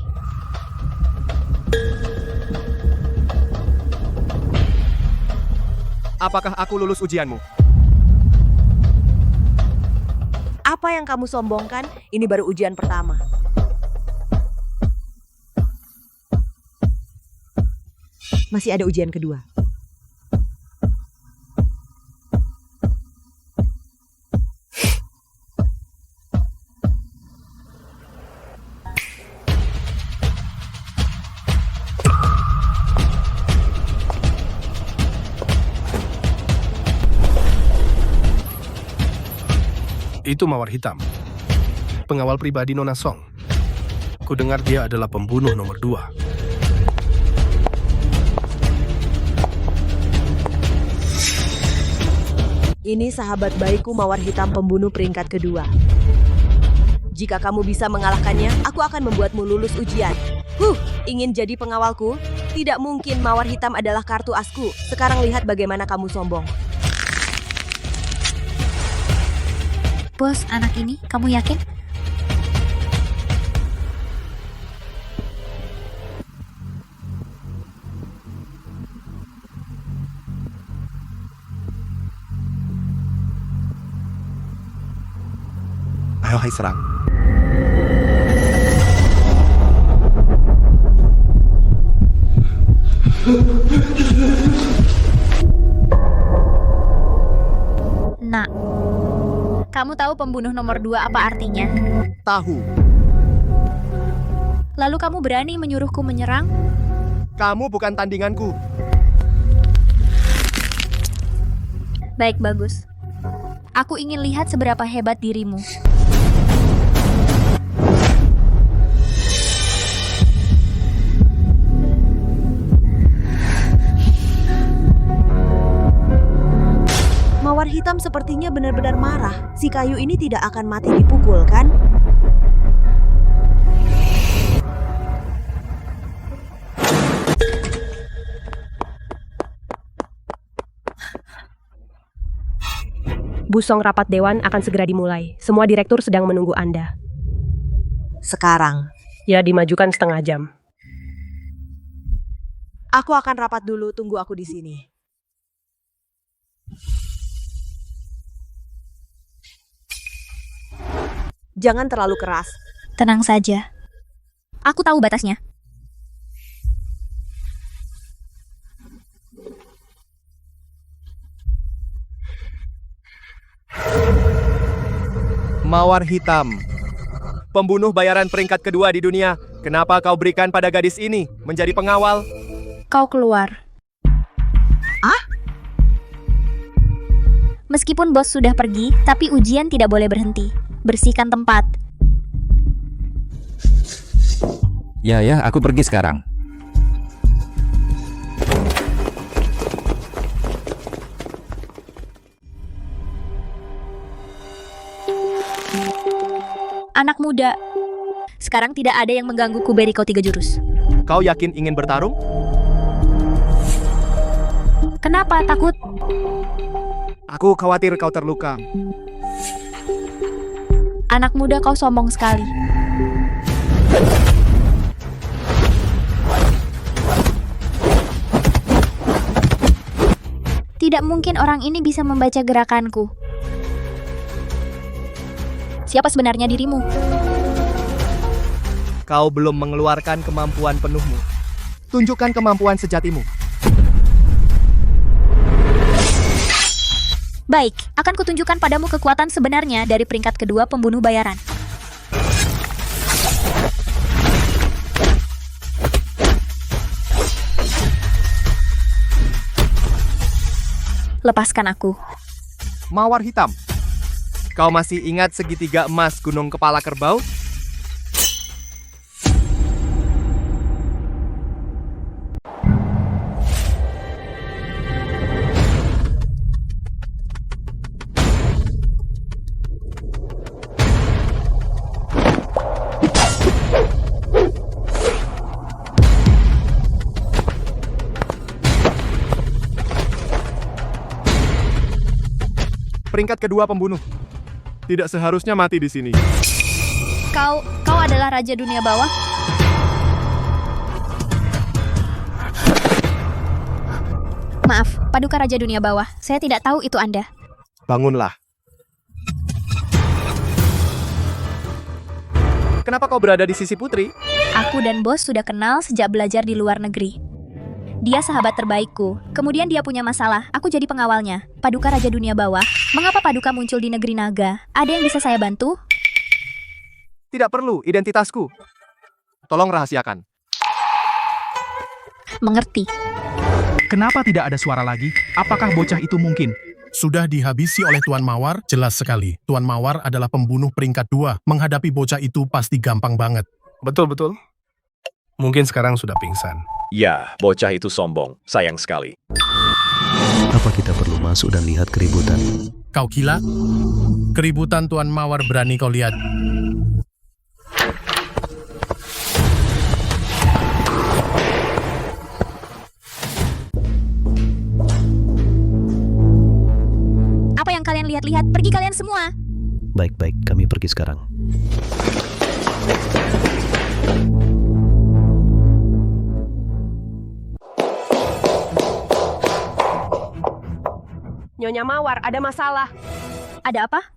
Apakah aku lulus ujianmu? Apa yang kamu sombongkan? Ini baru ujian pertama. Masih ada ujian kedua. Itu Mawar Hitam, pengawal pribadi Nona Song. Kudengar dia adalah pembunuh nomor 2. Ini sahabat baikku Mawar Hitam pembunuh peringkat kedua. Jika kamu bisa mengalahkannya, aku akan membuatmu lulus ujian. Ingin jadi pengawalku? Tidak mungkin, Mawar Hitam adalah kartu asku. Sekarang lihat bagaimana kamu sombong. Bos, anak ini, kamu yakin? Ayo, hai serang. Nak, kamu tahu pembunuh nomor 2 apa artinya? Tahu. Lalu kamu berani menyuruhku menyerang? Kamu bukan tandinganku. Baik, bagus. Aku ingin lihat seberapa hebat dirimu. Mawar Hitam sepertinya benar-benar marah. Si kayu ini tidak akan mati dipukul, kan? Busong rapat dewan akan segera dimulai. Semua direktur sedang menunggu Anda. Sekarang. Ya, dimajukan setengah jam. Aku akan rapat dulu, tunggu aku di sini. Jangan terlalu keras. Tenang saja. Aku tahu batasnya. Mawar Hitam, pembunuh bayaran peringkat kedua di dunia. Kenapa kau berikan pada gadis ini menjadi pengawal? Kau keluar. Meskipun bos sudah pergi, tapi ujian tidak boleh berhenti. Bersihkan tempat. Ya, aku pergi sekarang. Anak muda. Sekarang tidak ada yang menggangguku Beriko 3 jurus. Kau yakin ingin bertarung? Kenapa takut? Aku khawatir kau terluka. Anak muda, kau sombong sekali. Tidak mungkin orang ini bisa membaca gerakanku. Siapa sebenarnya dirimu? Kau belum mengeluarkan kemampuan penuhmu. Tunjukkan kemampuan sejatimu. Baik, akan kutunjukkan padamu kekuatan sebenarnya dari peringkat kedua pembunuh bayaran. Lepaskan aku. Mawar hitam. Kau masih ingat segitiga emas Gunung Kepala Kerbau? Peringkat kedua pembunuh. Tidak seharusnya mati di sini. Kau adalah Raja Dunia Bawah? Maaf, Paduka Raja Dunia Bawah. Saya tidak tahu itu Anda. Bangunlah. Kenapa kau berada di sisi putri? Aku dan bos sudah kenal sejak belajar di luar negeri. Dia sahabat terbaikku. Kemudian dia punya masalah. Aku jadi pengawalnya. Paduka Raja Dunia Bawah. Mengapa Paduka muncul di negeri naga? Ada yang bisa saya bantu? Tidak perlu identitasku. Tolong rahasiakan. Mengerti. Kenapa tidak ada suara lagi? Apakah bocah itu mungkin? Sudah dihabisi oleh Tuan Mawar? Jelas sekali. Tuan Mawar adalah pembunuh peringkat 2. Menghadapi bocah itu pasti gampang banget. Betul-betul. Mungkin sekarang sudah pingsan. Ya, bocah itu sombong. Sayang sekali. Apa kita perlu masuk dan lihat keributan? Kau gila? Keributan Tuan Mawar berani kau lihat. Apa yang kalian lihat-lihat? Pergi kalian semua. Baik-baik, kami pergi sekarang. Nyonya Mawar, ada masalah. Ada apa?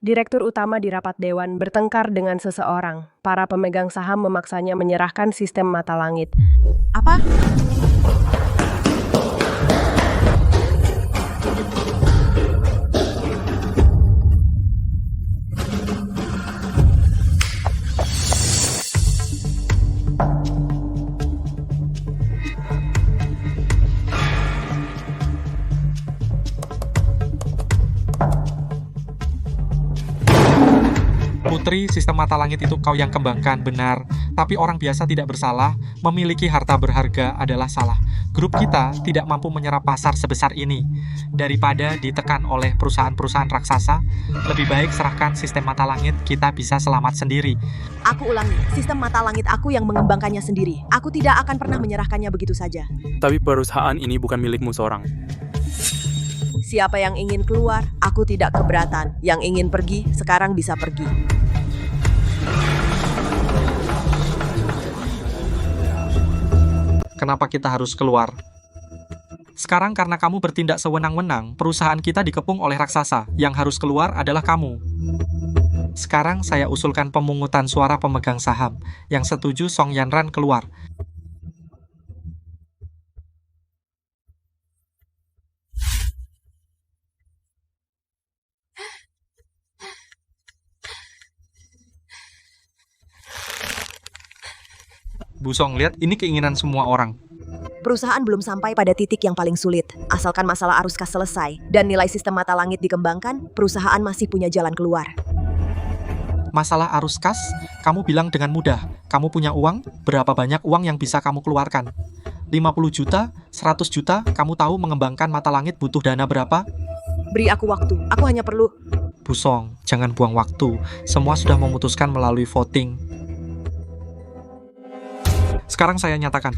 Direktur utama di rapat dewan bertengkar dengan seseorang. Para pemegang saham memaksanya menyerahkan sistem mata langit. Apa? Putri, sistem mata langit itu kau yang kembangkan, benar. Tapi orang biasa tidak bersalah, memiliki harta berharga adalah salah. Grup kita tidak mampu menyerap pasar sebesar ini. Daripada ditekan oleh perusahaan-perusahaan raksasa, lebih baik serahkan sistem mata langit, kita bisa selamat sendiri. Aku ulangi, sistem mata langit aku yang mengembangkannya sendiri. Aku tidak akan pernah menyerahkannya begitu saja. Tapi perusahaan ini bukan milikmu seorang. Siapa yang ingin keluar, aku tidak keberatan. Yang ingin pergi, sekarang bisa pergi. Kenapa kita harus keluar? Sekarang karena kamu bertindak sewenang-wenang, perusahaan kita dikepung oleh raksasa. Yang harus keluar adalah kamu. Sekarang saya usulkan pemungutan suara pemegang saham. Yang setuju Song Yanran keluar. Bu Song, lihat, ini keinginan semua orang. Perusahaan belum sampai pada titik yang paling sulit. Asalkan masalah arus kas selesai dan nilai sistem mata langit dikembangkan, perusahaan masih punya jalan keluar. Masalah arus kas, kamu bilang dengan mudah. Kamu punya uang, berapa banyak uang yang bisa kamu keluarkan? 50 juta, 100 juta, kamu tahu mengembangkan mata langit butuh dana berapa? Beri aku waktu, aku hanya perlu Busong, jangan buang waktu. Semua sudah memutuskan melalui voting. Sekarang saya nyatakan,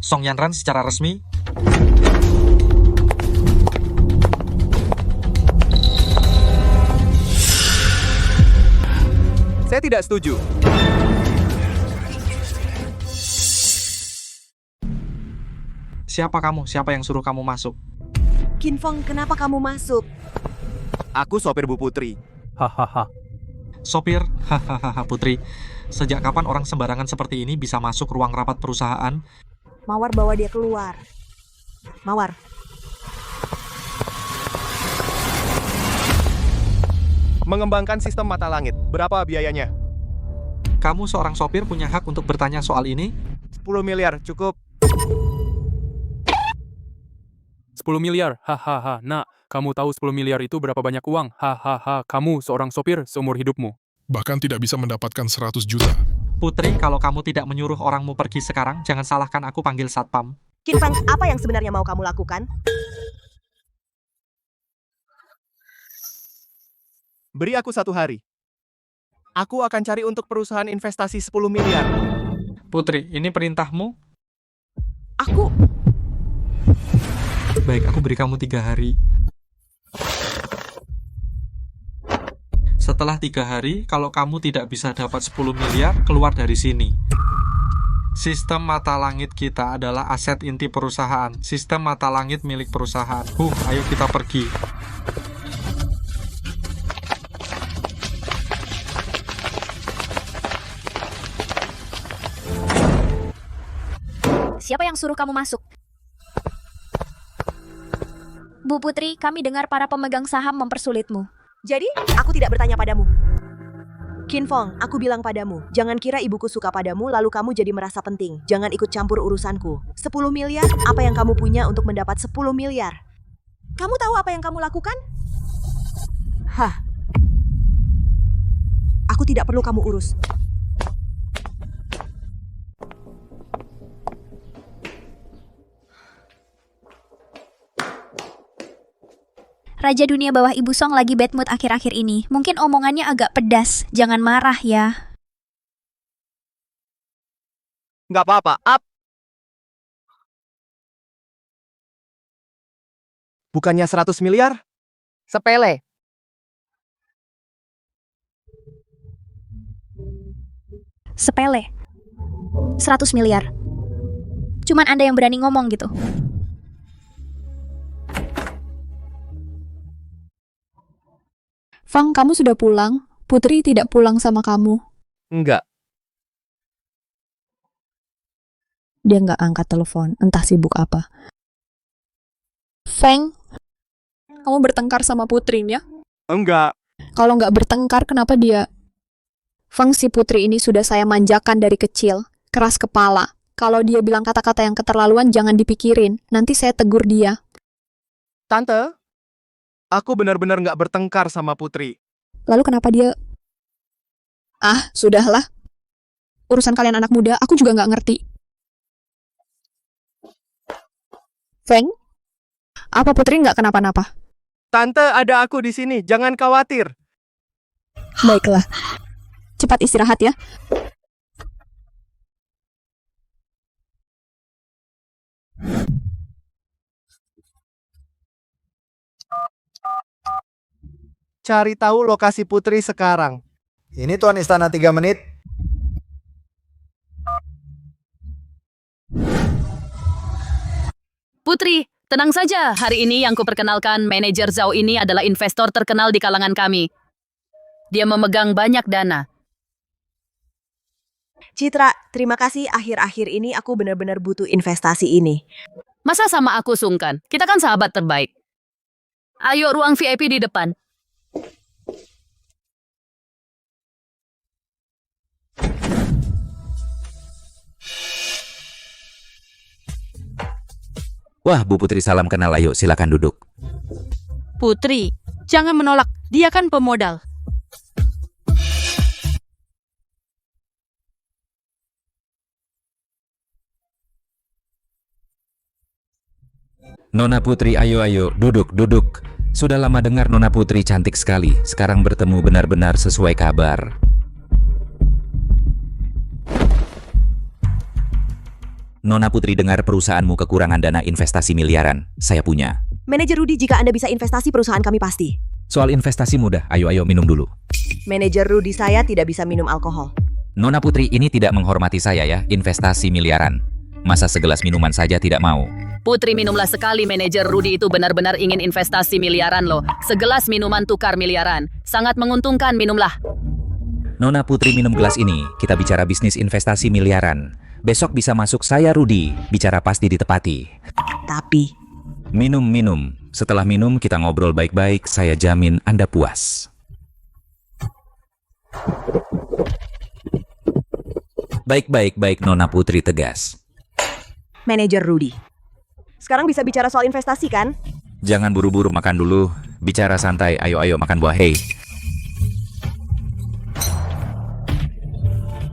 Song Yanran secara resmi Saya tidak setuju. Siapa kamu? Siapa yang suruh kamu masuk? Qin Feng, kenapa kamu masuk? Aku sopir Bu Putri. Hahaha. Sopir? Hahaha, Putri. Sejak kapan orang sembarangan seperti ini bisa masuk ruang rapat perusahaan? Mawar bawa dia keluar. Mawar. Mengembangkan sistem mata langit, berapa biayanya? Kamu seorang sopir punya hak untuk bertanya soal ini? 10 miliar, cukup. 10 miliar, hahaha. Nak, kamu tahu 10 miliar itu berapa banyak uang? Hahaha, kamu seorang sopir seumur hidupmu. Bahkan tidak bisa mendapatkan 100 juta. Putri, kalau kamu tidak menyuruh orangmu pergi sekarang, jangan salahkan aku panggil satpam. Qin Feng, apa yang sebenarnya mau kamu lakukan? Beri aku 1 hari. Aku akan cari untuk perusahaan investasi 10 miliar. Putri, ini perintahmu? Aku... Baik, aku beri kamu 3 hari. Setelah 3 hari, kalau kamu tidak bisa dapat 10 miliar, keluar dari sini. Sistem mata langit kita adalah aset inti perusahaan. Sistem mata langit milik perusahaan. Ayo kita pergi. Siapa yang suruh kamu masuk? Bu Putri, kami dengar para pemegang saham mempersulitmu. Jadi, aku tidak bertanya padamu. Qin Feng, aku bilang padamu, jangan kira ibuku suka padamu lalu kamu jadi merasa penting. Jangan ikut campur urusanku. 10 miliar? Apa yang kamu punya untuk mendapat 10 miliar? Kamu tahu apa yang kamu lakukan? Hah. Aku tidak perlu kamu urus. Raja Dunia Bawah Ibu Song lagi bad mood akhir-akhir ini. Mungkin omongannya agak pedas. Jangan marah ya. Nggak apa-apa, up. Bukannya 100 miliar? Sepele. Sepele. 100 miliar. Cuman Anda yang berani ngomong gitu. Fang, kamu sudah pulang? Putri tidak pulang sama kamu. Enggak. Dia nggak angkat telepon, entah sibuk apa. Feng, kamu bertengkar sama Putri ya? Enggak. Kalau nggak bertengkar, kenapa dia? Feng, si Putri ini sudah saya manjakan dari kecil, keras kepala. Kalau dia bilang kata-kata yang keterlaluan, jangan dipikirin. Nanti saya tegur dia. Tante, aku benar-benar nggak bertengkar sama Putri. Lalu kenapa dia... Ah, sudahlah. Urusan kalian anak muda, aku juga nggak ngerti. Feng, apa Putri nggak kenapa-napa? Tante, ada aku di sini, jangan khawatir. Baiklah. Cepat istirahat ya. Cari tahu lokasi Putri sekarang. Ini Tuan Istana 3 menit. Putri, tenang saja. Hari ini yang kuperkenalkan manajer Zhao ini adalah investor terkenal di kalangan kami. Dia memegang banyak dana. Citra, terima kasih akhir-akhir ini aku benar-benar butuh investasi ini. Masa sama aku sungkan? Kita kan sahabat terbaik. Ayo ruang VIP di depan. Wah, Bu Putri, salam kenal. Ayo, silakan duduk. Putri, jangan menolak. Dia kan pemodal. Nona Putri, ayo, duduk. Sudah lama dengar Nona Putri cantik sekali. Sekarang bertemu benar-benar sesuai kabar. Nona Putri dengar perusahaanmu kekurangan dana investasi miliaran. Saya punya. Manajer Rudy, jika Anda bisa investasi perusahaan kami pasti. Soal investasi mudah. Ayo minum dulu. Manajer Rudy, saya tidak bisa minum alkohol. Nona Putri ini tidak menghormati saya ya. Investasi miliaran. Masa segelas minuman saja tidak mau? Putri, minumlah sekali. Manajer Rudy itu benar-benar ingin investasi miliaran loh. Segelas minuman tukar miliaran. Sangat menguntungkan, minumlah. Nona Putri minum gelas ini. Kita bicara bisnis investasi miliaran. Besok bisa masuk saya Rudy. Bicara pasti ditepati. Tapi... Minum. Setelah minum kita ngobrol baik-baik. Saya jamin Anda puas. Baik, Nona Putri tegas. Manajer Rudy, sekarang bisa bicara soal investasi kan? Jangan buru-buru, makan dulu. Bicara santai, ayo makan buah hei.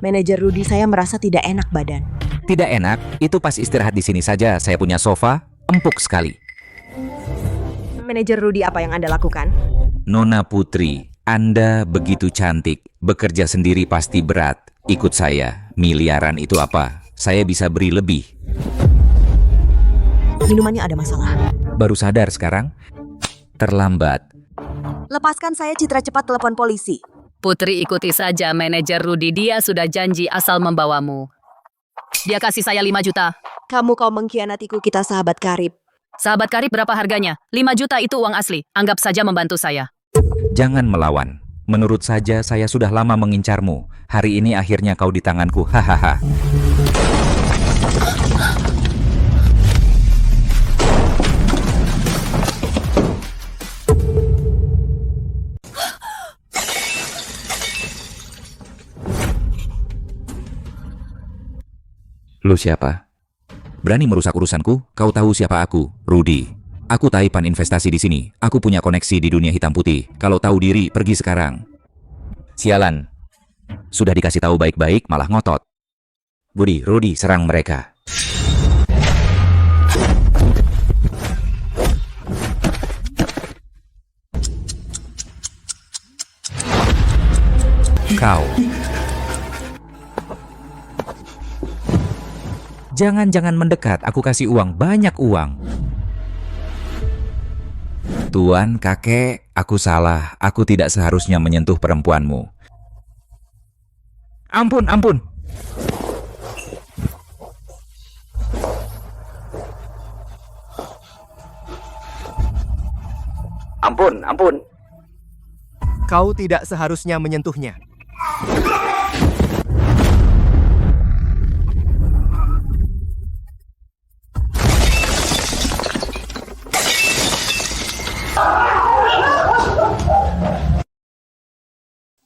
Manajer Rudy, saya merasa tidak enak badan. Tidak enak? Itu pas istirahat di sini saja. Saya punya sofa, empuk sekali. Manajer Rudy, apa yang Anda lakukan? Nona Putri, Anda begitu cantik. Bekerja sendiri pasti berat. Ikut saya. Miliaran itu apa? Saya bisa beri lebih. Minumannya ada masalah. Baru sadar sekarang? Terlambat. Lepaskan saya, Citra, cepat telepon polisi. Putri, ikuti saja manajer Rudy. Dia sudah janji asal membawamu. Dia kasih saya 5 juta. Kau mengkhianatiku, kita sahabat karib. Sahabat karib berapa harganya? 5 juta itu uang asli. Anggap saja membantu saya. Jangan melawan. Menurut saja saya sudah lama mengincarmu. Hari ini akhirnya kau di tanganku. Hahaha. Lu siapa? Berani merusak urusanku? Kau tahu siapa aku? Rudy. Aku Taipan investasi di sini. Aku punya koneksi di dunia hitam putih. Kalau tahu diri, pergi sekarang. Sialan. Sudah dikasih tahu baik-baik, malah ngotot. Rudy, serang mereka. Kau. Jangan mendekat, aku kasih uang, banyak uang. Tuan, kakek, aku salah. Aku tidak seharusnya menyentuh perempuanmu. Ampun. Ampun. Kau tidak seharusnya menyentuhnya.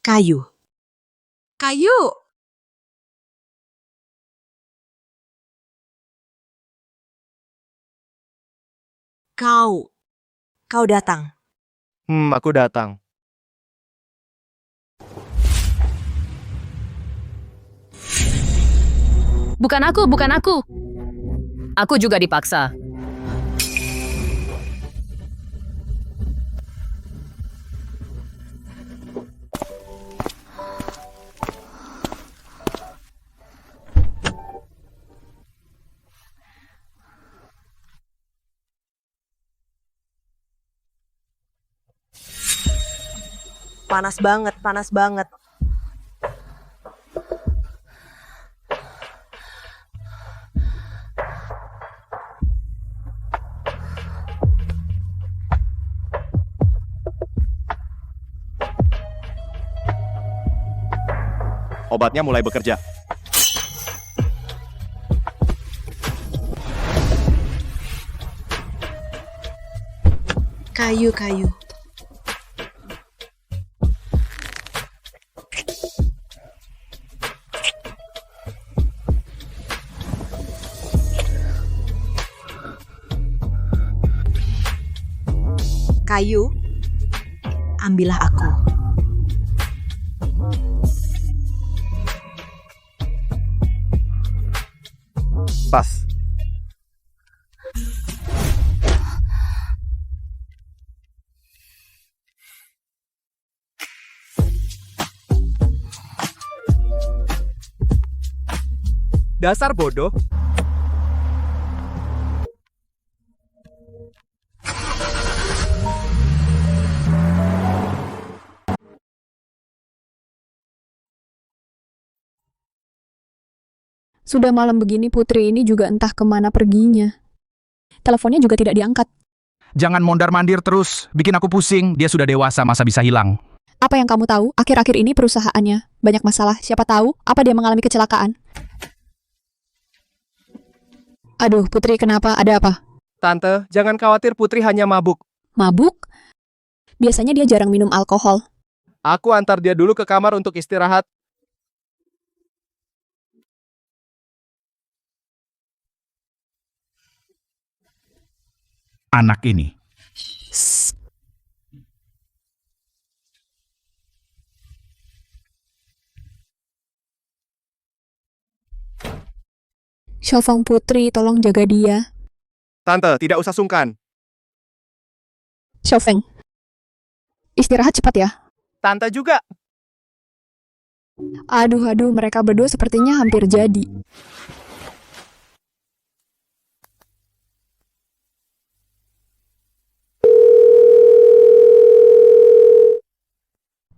Kayu. Kau datang. Aku datang. Bukan aku. Aku juga dipaksa. Panas banget. Obatnya mulai bekerja. Kayu. Kayu, ambillah aku. Pas. Dasar bodoh. Sudah malam begini Putri ini juga entah kemana perginya. Teleponnya juga tidak diangkat. Jangan mondar-mandir terus, bikin aku pusing. Dia sudah dewasa, masa bisa hilang. Apa yang kamu tahu? Akhir-akhir ini perusahaannya banyak masalah. Siapa tahu apa dia mengalami kecelakaan. Aduh, Putri kenapa? Ada apa? Tante, jangan khawatir, Putri hanya mabuk. Mabuk? Biasanya dia jarang minum alkohol. Aku antar dia dulu ke kamar untuk istirahat. Anak ini. Xiaofeng Putri, tolong jaga dia. Tante, tidak usah sungkan. Xiaofeng, istirahat cepat ya. Tante juga. Aduh, mereka berdua sepertinya hampir jadi.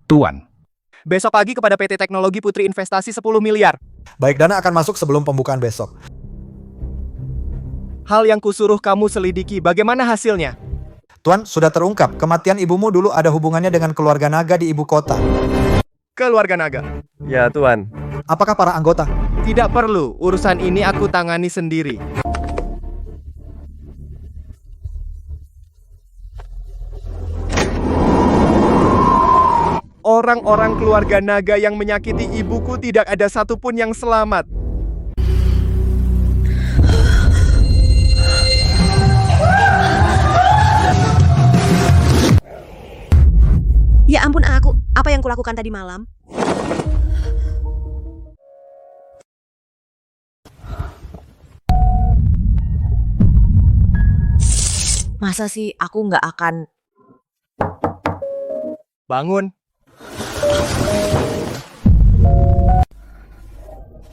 Tuan. Besok pagi kepada PT Teknologi Putri investasi 10 miliar. Baik, dana akan masuk sebelum pembukaan besok. Hal yang kusuruh kamu selidiki, bagaimana hasilnya? Tuan, sudah terungkap, kematian ibumu dulu ada hubungannya dengan keluarga naga di ibu kota. Keluarga naga? Ya, Tuan. Apakah para anggota? Tidak perlu, urusan ini aku tangani sendiri. Orang-orang keluarga naga yang menyakiti ibuku tidak ada satupun yang selamat. Ya ampun aku, apa yang kulakukan tadi malam? Masa sih aku nggak akan... Bangun.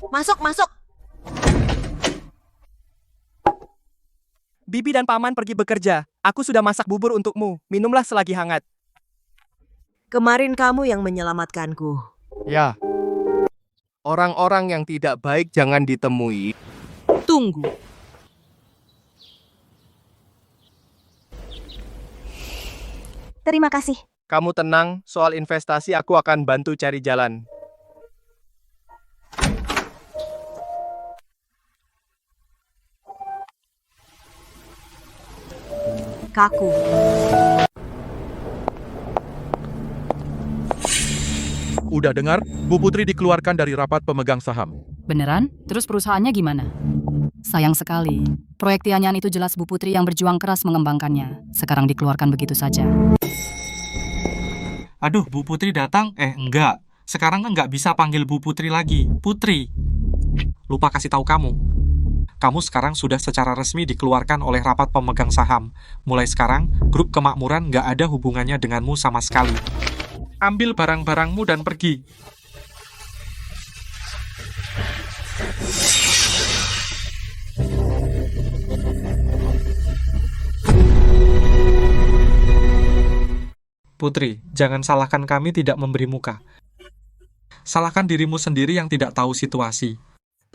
Masuk. Bibi dan Paman pergi bekerja. Aku sudah masak bubur untukmu. Minumlah selagi hangat. Kemarin kamu yang menyelamatkanku. Ya. Orang-orang yang tidak baik jangan ditemui. Tunggu. Terima kasih. Kamu tenang, soal investasi aku akan bantu cari jalan. Kaku. Udah dengar? Bu Putri dikeluarkan dari rapat pemegang saham. Beneran? Terus perusahaannya gimana? Sayang sekali. Proyek Tianyan itu jelas Bu Putri yang berjuang keras mengembangkannya. Sekarang dikeluarkan begitu saja. Aduh, Bu Putri datang? Enggak. Sekarang nggak bisa panggil Bu Putri lagi. Putri. Lupa kasih tahu kamu. Kamu sekarang sudah secara resmi dikeluarkan oleh rapat pemegang saham. Mulai sekarang, grup kemakmuran nggak ada hubungannya denganmu sama sekali. Ambil barang-barangmu dan pergi. Putri, jangan salahkan kami tidak memberi muka. Salahkan dirimu sendiri yang tidak tahu situasi.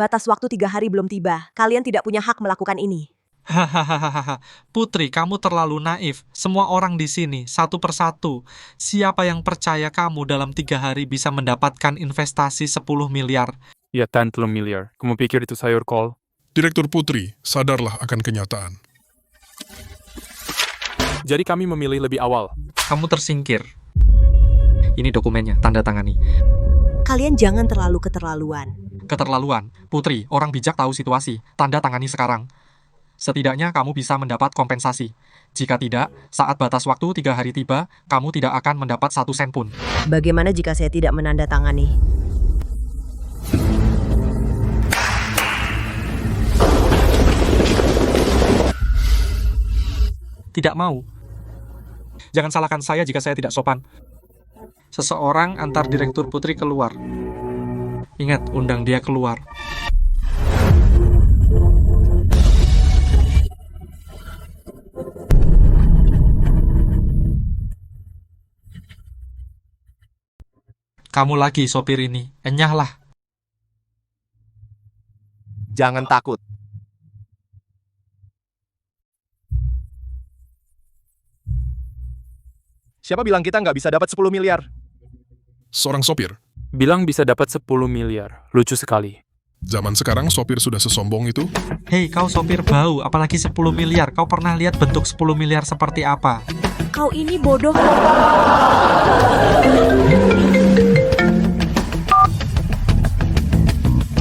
Batas waktu 3 hari belum tiba. Kalian tidak punya hak melakukan ini. Hahaha, Putri, kamu terlalu naif. Semua orang di sini, satu persatu. Siapa yang percaya kamu dalam 3 hari bisa mendapatkan investasi 10 miliar? Ya, 10 miliar. Kamu pikir itu sayur kol? Direktur Putri, sadarlah akan kenyataan. Jadi kami memilih lebih awal. Kamu tersingkir. Ini dokumennya, tanda tangani. Kalian jangan terlalu keterlaluan. Keterlaluan. Putri, orang bijak tahu situasi. Tanda tangani sekarang. Setidaknya kamu bisa mendapat kompensasi. Jika tidak, saat batas waktu 3 hari tiba, kamu tidak akan mendapat 1 sen pun. Bagaimana jika saya tidak menandatangani? Tidak mau. Jangan salahkan saya jika saya tidak sopan. Seseorang antar Direktur Putri keluar. Ingat, undang dia keluar. Kamu lagi sopir ini, enyahlah. Jangan takut. Siapa bilang kita nggak bisa dapat 10 miliar? Seorang sopir. Bilang bisa dapat 10 miliar. Lucu sekali. Zaman sekarang sopir sudah sesombong itu? Hei, kau sopir bau, apalagi 10 miliar. Kau pernah lihat bentuk 10 miliar seperti apa? Kau ini bodoh.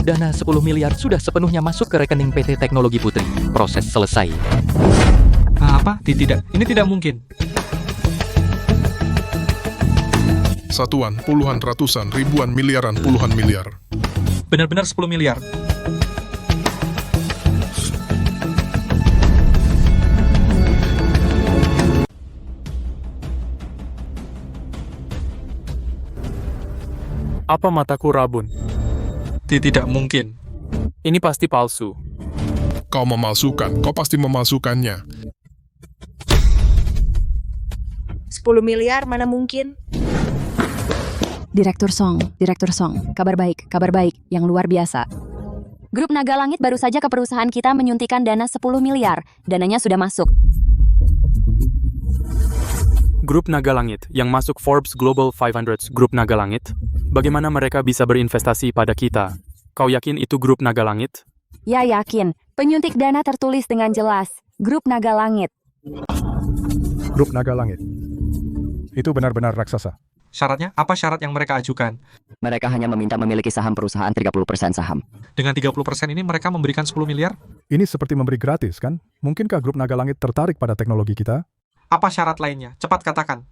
Dana 10 miliar sudah sepenuhnya masuk ke rekening PT Teknologi Putri. Proses selesai. Apa? Tidak. Ini tidak mungkin. Satuan, puluhan, ratusan, ribuan, miliaran, puluhan miliar. Benar-benar 10 miliar. Apa mataku rabun? Tidak mungkin. Ini pasti palsu. Kau memalsukan, kau pasti memalsukannya. 10 miliar mana mungkin? Direktur Song, kabar baik, yang luar biasa. Grup Naga Langit baru saja ke perusahaan kita menyuntikkan dana 10 miliar. Dananya sudah masuk. Grup Naga Langit yang masuk Forbes Global 500 Grup Naga Langit. Bagaimana mereka bisa berinvestasi pada kita? Kau yakin itu Grup Naga Langit? Ya yakin, penyuntik dana tertulis dengan jelas. Grup Naga Langit. Grup Naga Langit. Itu benar-benar raksasa. Syaratnya? Apa syarat yang mereka ajukan? Mereka hanya meminta memiliki saham perusahaan 30% saham. Dengan 30% ini mereka memberikan 10 miliar? Ini seperti memberi gratis, kan? Mungkinkah Grup Naga Langit tertarik pada teknologi kita? Apa syarat lainnya? Cepat katakan.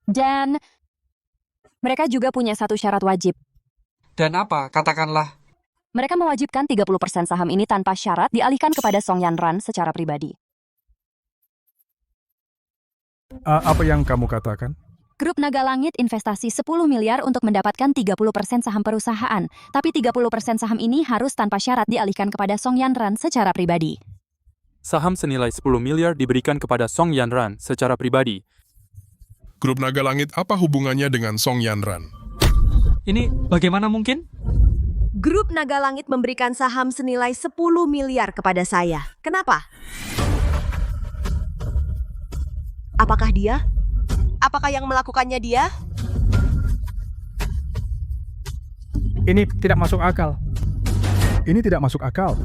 Dan mereka juga punya satu syarat wajib. Dan apa? Katakanlah. Mereka mewajibkan 30% saham ini tanpa syarat dialihkan kepada Song Yanran secara pribadi. Apa yang kamu katakan? Grup Naga Langit investasi 10 miliar untuk mendapatkan 30% saham perusahaan. Tapi 30% saham ini harus tanpa syarat dialihkan kepada Song Yanran secara pribadi. Saham senilai 10 miliar diberikan kepada Song Yanran secara pribadi. Grup Naga Langit apa hubungannya dengan Song Yanran? Ini bagaimana mungkin? Grup Naga Langit memberikan saham senilai 10 miliar kepada saya. Kenapa? Apakah dia? Apakah yang melakukannya dia? Ini tidak masuk akal. Ini tidak masuk akal.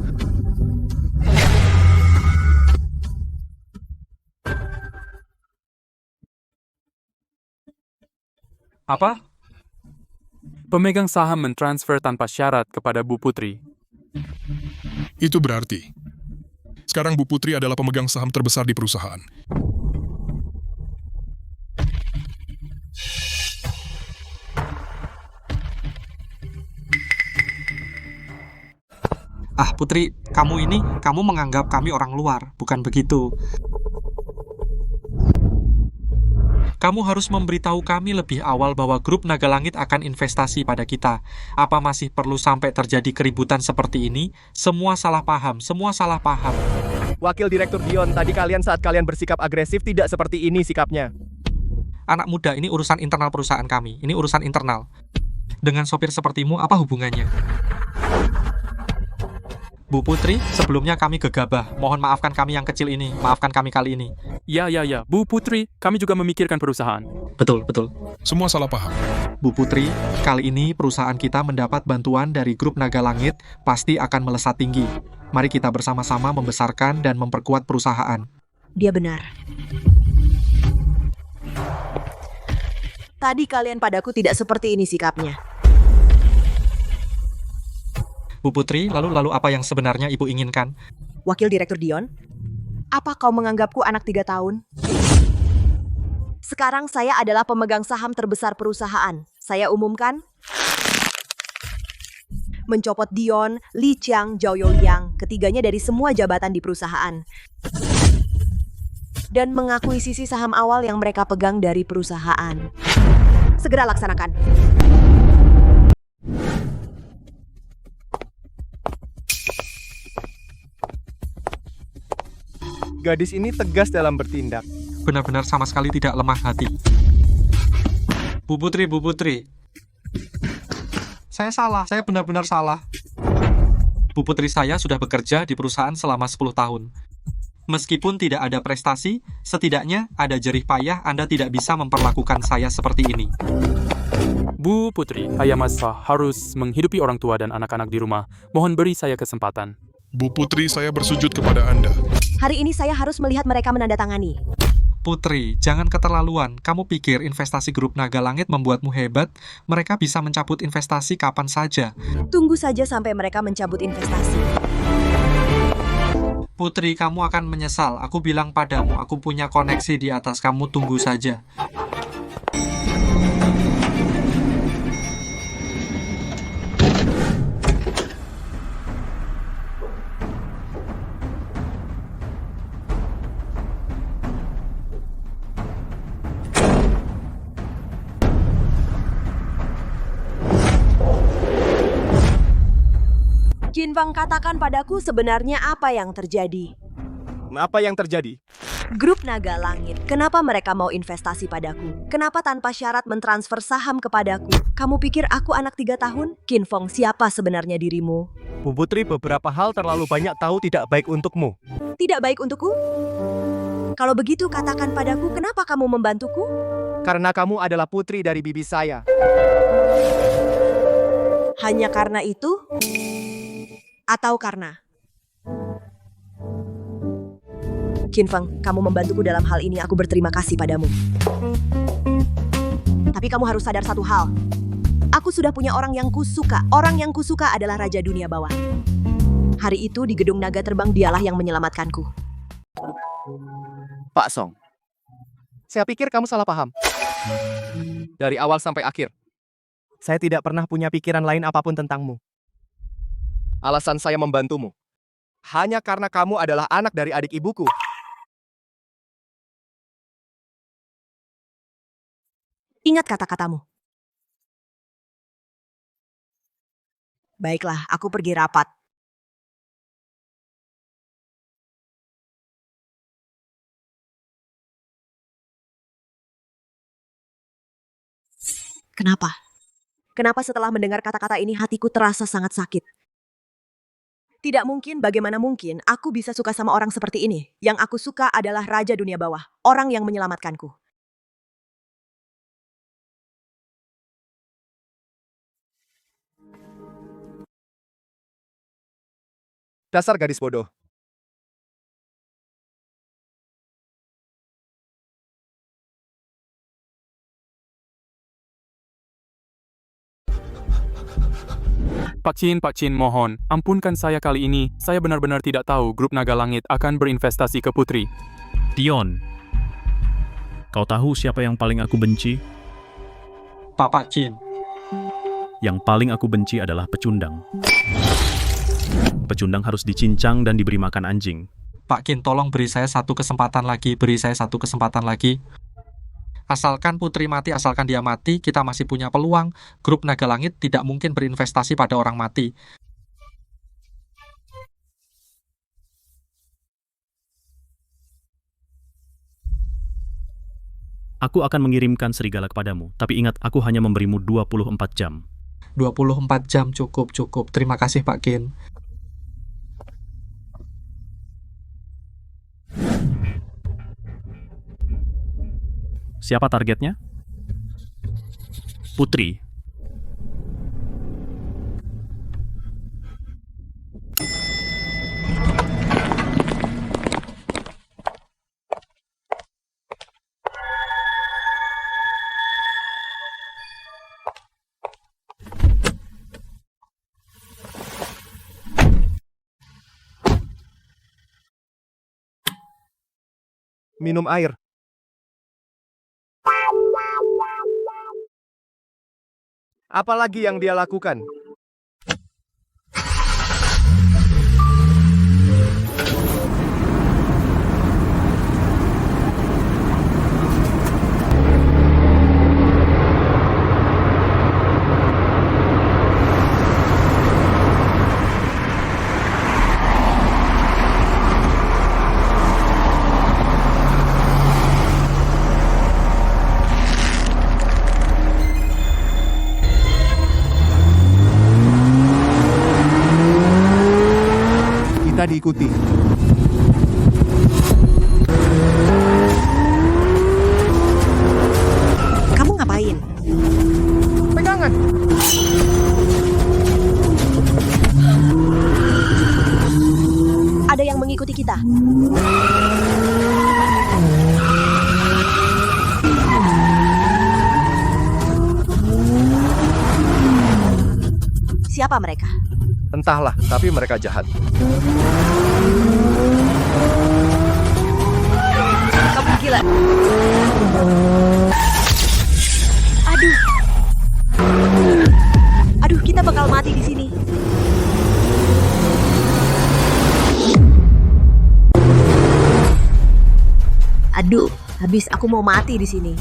Apa? Pemegang saham mentransfer tanpa syarat kepada Bu Putri. Itu berarti sekarang Bu Putri adalah pemegang saham terbesar di perusahaan. Putri, kamu menganggap kami orang luar, bukan begitu. Kamu harus memberitahu kami lebih awal bahwa Grup Naga Langit akan investasi pada kita. Apa masih perlu sampai terjadi keributan seperti ini? Semua salah paham. Wakil Direktur Dion, tadi saat kalian bersikap agresif tidak seperti ini sikapnya. Anak muda, ini urusan internal perusahaan kami. Ini urusan internal. Dengan sopir sepertimu, apa hubungannya? Bu Putri, sebelumnya kami gegabah. Mohon maafkan kami yang kecil ini. Maafkan kami kali ini. Ya. Bu Putri, kami juga memikirkan perusahaan. Betul. Semua salah paham. Bu Putri, kali ini perusahaan kita mendapat bantuan dari Grup Naga Langit, pasti akan melesat tinggi. Mari kita bersama-sama membesarkan dan memperkuat perusahaan. Dia benar. Tadi kalian padaku tidak seperti ini sikapnya. Bu Putri, lalu apa yang sebenarnya Ibu inginkan? Wakil Direktur Dion, apa kau menganggapku anak 3 tahun? Sekarang saya adalah pemegang saham terbesar perusahaan. Saya umumkan mencopot Dion, Li Qiang, Zhao Youliang, ketiganya dari semua jabatan di perusahaan. Dan mengakuisisi saham awal yang mereka pegang dari perusahaan. Segera laksanakan. Gadis ini tegas dalam bertindak. Benar-benar sama sekali tidak lemah hati. Bu Putri. Saya salah, saya benar-benar salah. Bu Putri saya sudah bekerja di perusahaan selama 10 tahun. Meskipun tidak ada prestasi, setidaknya ada jerih payah Anda tidak bisa memperlakukan saya seperti ini. Bu Putri, saya masa harus menghidupi orang tua dan anak-anak di rumah. Mohon beri saya kesempatan. Bu Putri, saya bersujud kepada Anda. Hari ini saya harus melihat mereka menandatangani. Putri, jangan keterlaluan. Kamu pikir investasi grup Naga Langit membuatmu hebat? Mereka bisa mencabut investasi kapan saja. Tunggu saja sampai mereka mencabut investasi. Putri, kamu akan menyesal. Aku bilang padamu, aku punya koneksi di atas. Kamu tunggu saja. Jinfang, katakan padaku sebenarnya apa yang terjadi. Apa yang terjadi? Grup Naga Langit, kenapa mereka mau investasi padaku? Kenapa tanpa syarat mentransfer saham kepadaku? Kamu pikir aku anak 3 tahun? Kinfong, siapa sebenarnya dirimu? Bu Putri, beberapa hal terlalu banyak tahu tidak baik untukmu. Tidak baik untukku? Kalau begitu katakan padaku kenapa kamu membantuku? Karena kamu adalah putri dari bibi saya. Hanya karena itu? Atau karena? Kinfeng, kamu membantuku dalam hal ini, aku berterima kasih padamu. Tapi kamu harus sadar satu hal. Aku sudah punya orang yang kusuka. Orang yang kusuka adalah Raja Dunia Bawah. Hari itu di Gedung Naga Terbang dialah yang menyelamatkanku. Pak Song, saya pikir kamu salah paham. Dari awal sampai akhir, saya tidak pernah punya pikiran lain apapun tentangmu. Alasan saya membantumu hanya karena kamu adalah anak dari adik ibuku. Ingat kata-katamu. Baiklah, aku pergi rapat. Kenapa? Kenapa setelah mendengar kata-kata ini hatiku terasa sangat sakit? Tidak mungkin, bagaimana mungkin aku bisa suka sama orang seperti ini? Yang aku suka adalah Raja Dunia Bawah, orang yang menyelamatkanku. Dasar gadis bodoh. Pak Chin, mohon, ampunkan saya kali ini. Saya benar-benar tidak tahu grup Naga Langit akan berinvestasi ke Putri. Dion, kau tahu siapa yang paling aku benci? Pak Chin. Yang paling aku benci adalah pecundang. Pecundang harus dicincang dan diberi makan anjing. Pak Kin, tolong beri saya satu kesempatan lagi. Asalkan Putri mati, asalkan dia mati, kita masih punya peluang. Grup Naga Langit tidak mungkin berinvestasi pada orang mati. Aku akan mengirimkan serigala kepadamu, tapi ingat, aku hanya memberimu 24 jam. 24 jam cukup. Terima kasih, Pak Kin. Siapa targetnya? Putri. Minum air. Apalagi yang dia lakukan? bisa diikuti. Kamu ngapain? Pegangan. Ada yang mengikuti kita. Siapa mereka? Entahlah, tapi mereka jahat. Kamu gila. Aduh. Aduh, kita bakal mati di sini. Aduh, habis aku mau mati di sini.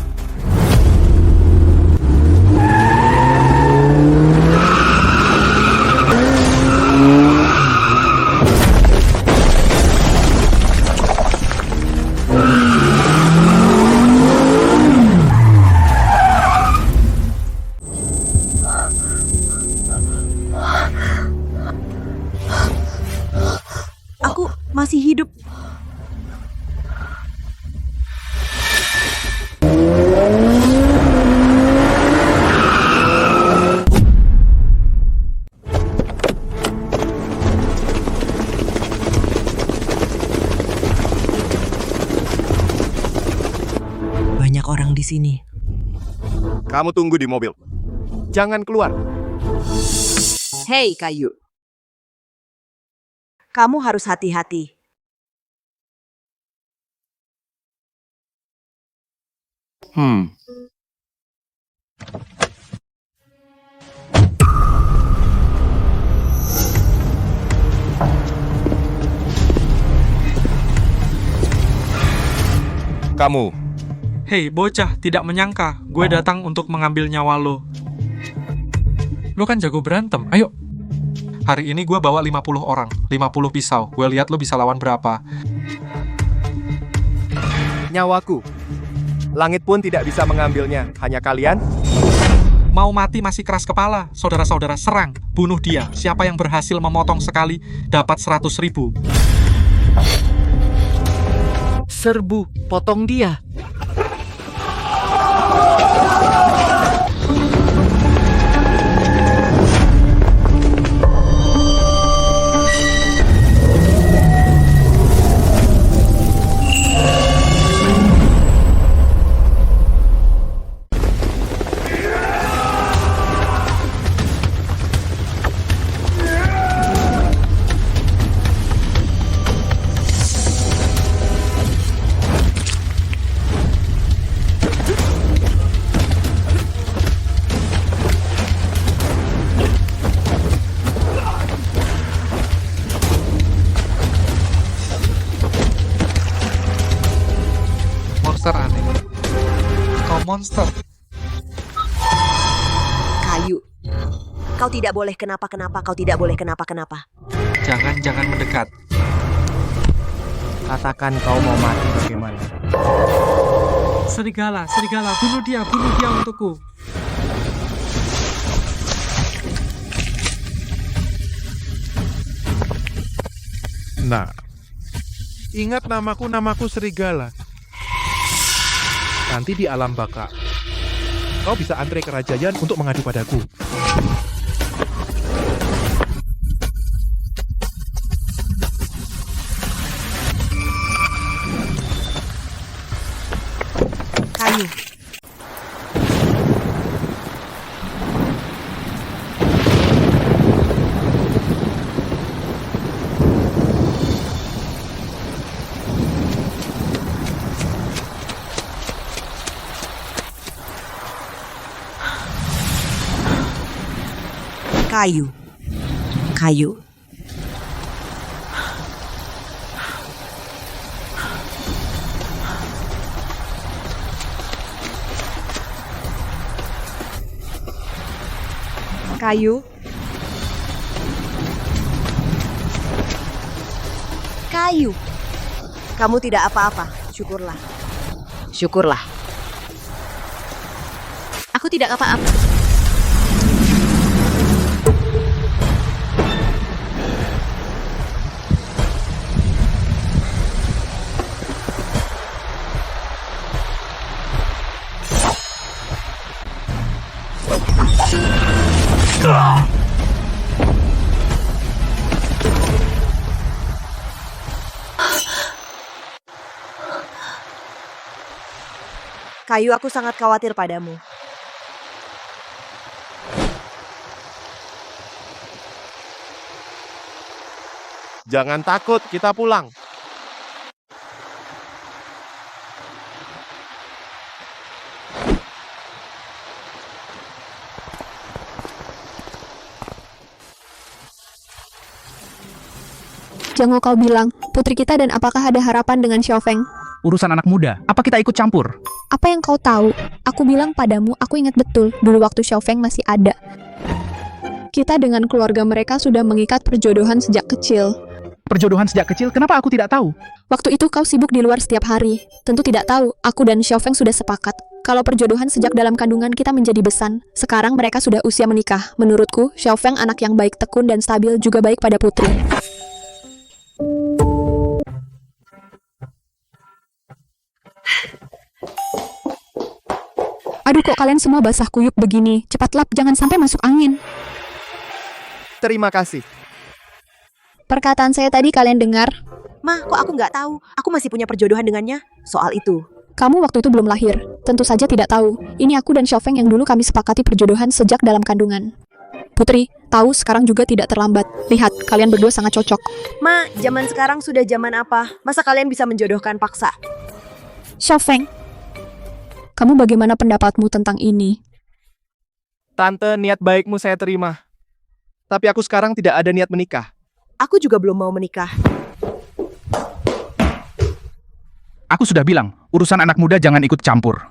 Aku masih hidup. Banyak orang di sini. Kamu tunggu di mobil. Jangan keluar. Hei, Kayu. Kamu harus hati-hati. Kamu. Hei, bocah, tidak menyangka gue datang untuk mengambil nyawa lo. Lo kan jago berantem, ayo. Hari ini gue bawa 50 orang, 50 pisau. Gue lihat lo bisa lawan berapa. Nyawaku. Langit pun tidak bisa mengambilnya, hanya kalian. Mau mati masih keras kepala. Saudara-saudara, serang. Bunuh dia. Siapa yang berhasil memotong sekali, dapat 100.000. Serbu, potong dia. Monster aneh. Kau monster. Kayu. Kau tidak boleh kenapa-kenapa, kau tidak boleh kenapa-kenapa. Jangan mendekat. Katakan kau mau mati bagaimana? Serigala, bunuh dia untukku. Nah, ingat namaku Serigala. Nanti di alam baka, kau bisa antre kerajaan untuk mengadu padaku. Kayu. Kayu. Kamu tidak apa-apa. Syukurlah. Aku tidak apa-apa. Kayu, aku sangat khawatir padamu. Jangan takut, kita pulang. Jangan kau bilang, putri kita dan apakah ada harapan dengan Xiaofeng? Urusan anak muda, apa kita ikut campur? Apa yang kau tahu? Aku bilang padamu, aku ingat betul dulu waktu Xiaofeng masih ada. Kita dengan keluarga mereka sudah mengikat perjodohan sejak kecil. Perjodohan sejak kecil, kenapa aku tidak tahu? Waktu itu kau sibuk di luar setiap hari. Tentu tidak tahu, aku dan Xiaofeng sudah sepakat. Kalau perjodohan sejak dalam kandungan kita menjadi besan, sekarang mereka sudah usia menikah. Menurutku, Xiaofeng anak yang baik, tekun dan stabil juga baik pada putri. Aduh, kok kalian semua basah kuyup begini? Cepat lap, jangan sampai masuk angin. Terima kasih. Perkataan saya tadi kalian dengar? Mah, kok aku nggak tahu? Aku masih punya perjodohan dengannya. Soal itu. Kamu waktu itu belum lahir. Tentu saja tidak tahu. Ini aku dan Xiaofeng yang dulu kami sepakati perjodohan sejak dalam kandungan. Putri, tahu sekarang juga tidak terlambat. Lihat, kalian berdua sangat cocok. Ma, zaman sekarang sudah zaman apa? Masa kalian bisa menjodohkan paksa? Xiaofeng, kamu bagaimana pendapatmu tentang ini? Tante, niat baikmu saya terima. Tapi aku sekarang tidak ada niat menikah. Aku juga belum mau menikah. Aku sudah bilang, urusan anak muda jangan ikut campur.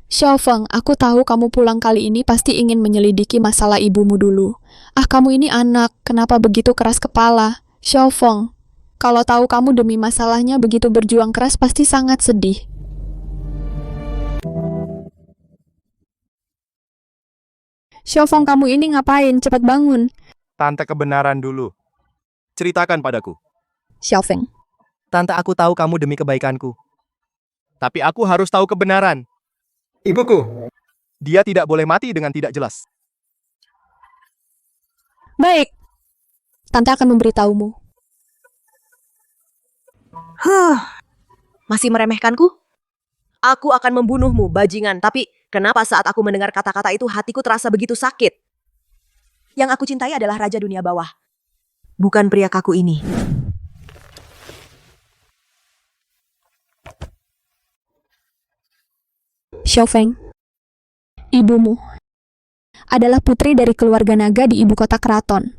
Xiaofeng, aku tahu kamu pulang kali ini pasti ingin menyelidiki masalah ibumu dulu. Ah, kamu ini anak, kenapa begitu keras kepala? Xiaofeng, kalau tahu kamu demi masalahnya begitu berjuang keras pasti sangat sedih. Xiaofeng, kamu ini ngapain? Cepat bangun. Tante, kebenaran dulu. Ceritakan padaku. Xiaofeng. Tante, aku tahu kamu demi kebaikanku. Tapi aku harus tahu kebenaran. Ibuku. Dia tidak boleh mati dengan tidak jelas. Baik. Tante akan memberitahumu. Masih meremehkanku? Aku akan membunuhmu, bajingan. Tapi kenapa saat aku mendengar kata-kata itu hatiku terasa begitu sakit? Yang aku cintai adalah Raja Dunia Bawah. Bukan pria kaku ini. Xiaofeng, ibumu adalah putri dari keluarga naga di ibu kota keraton.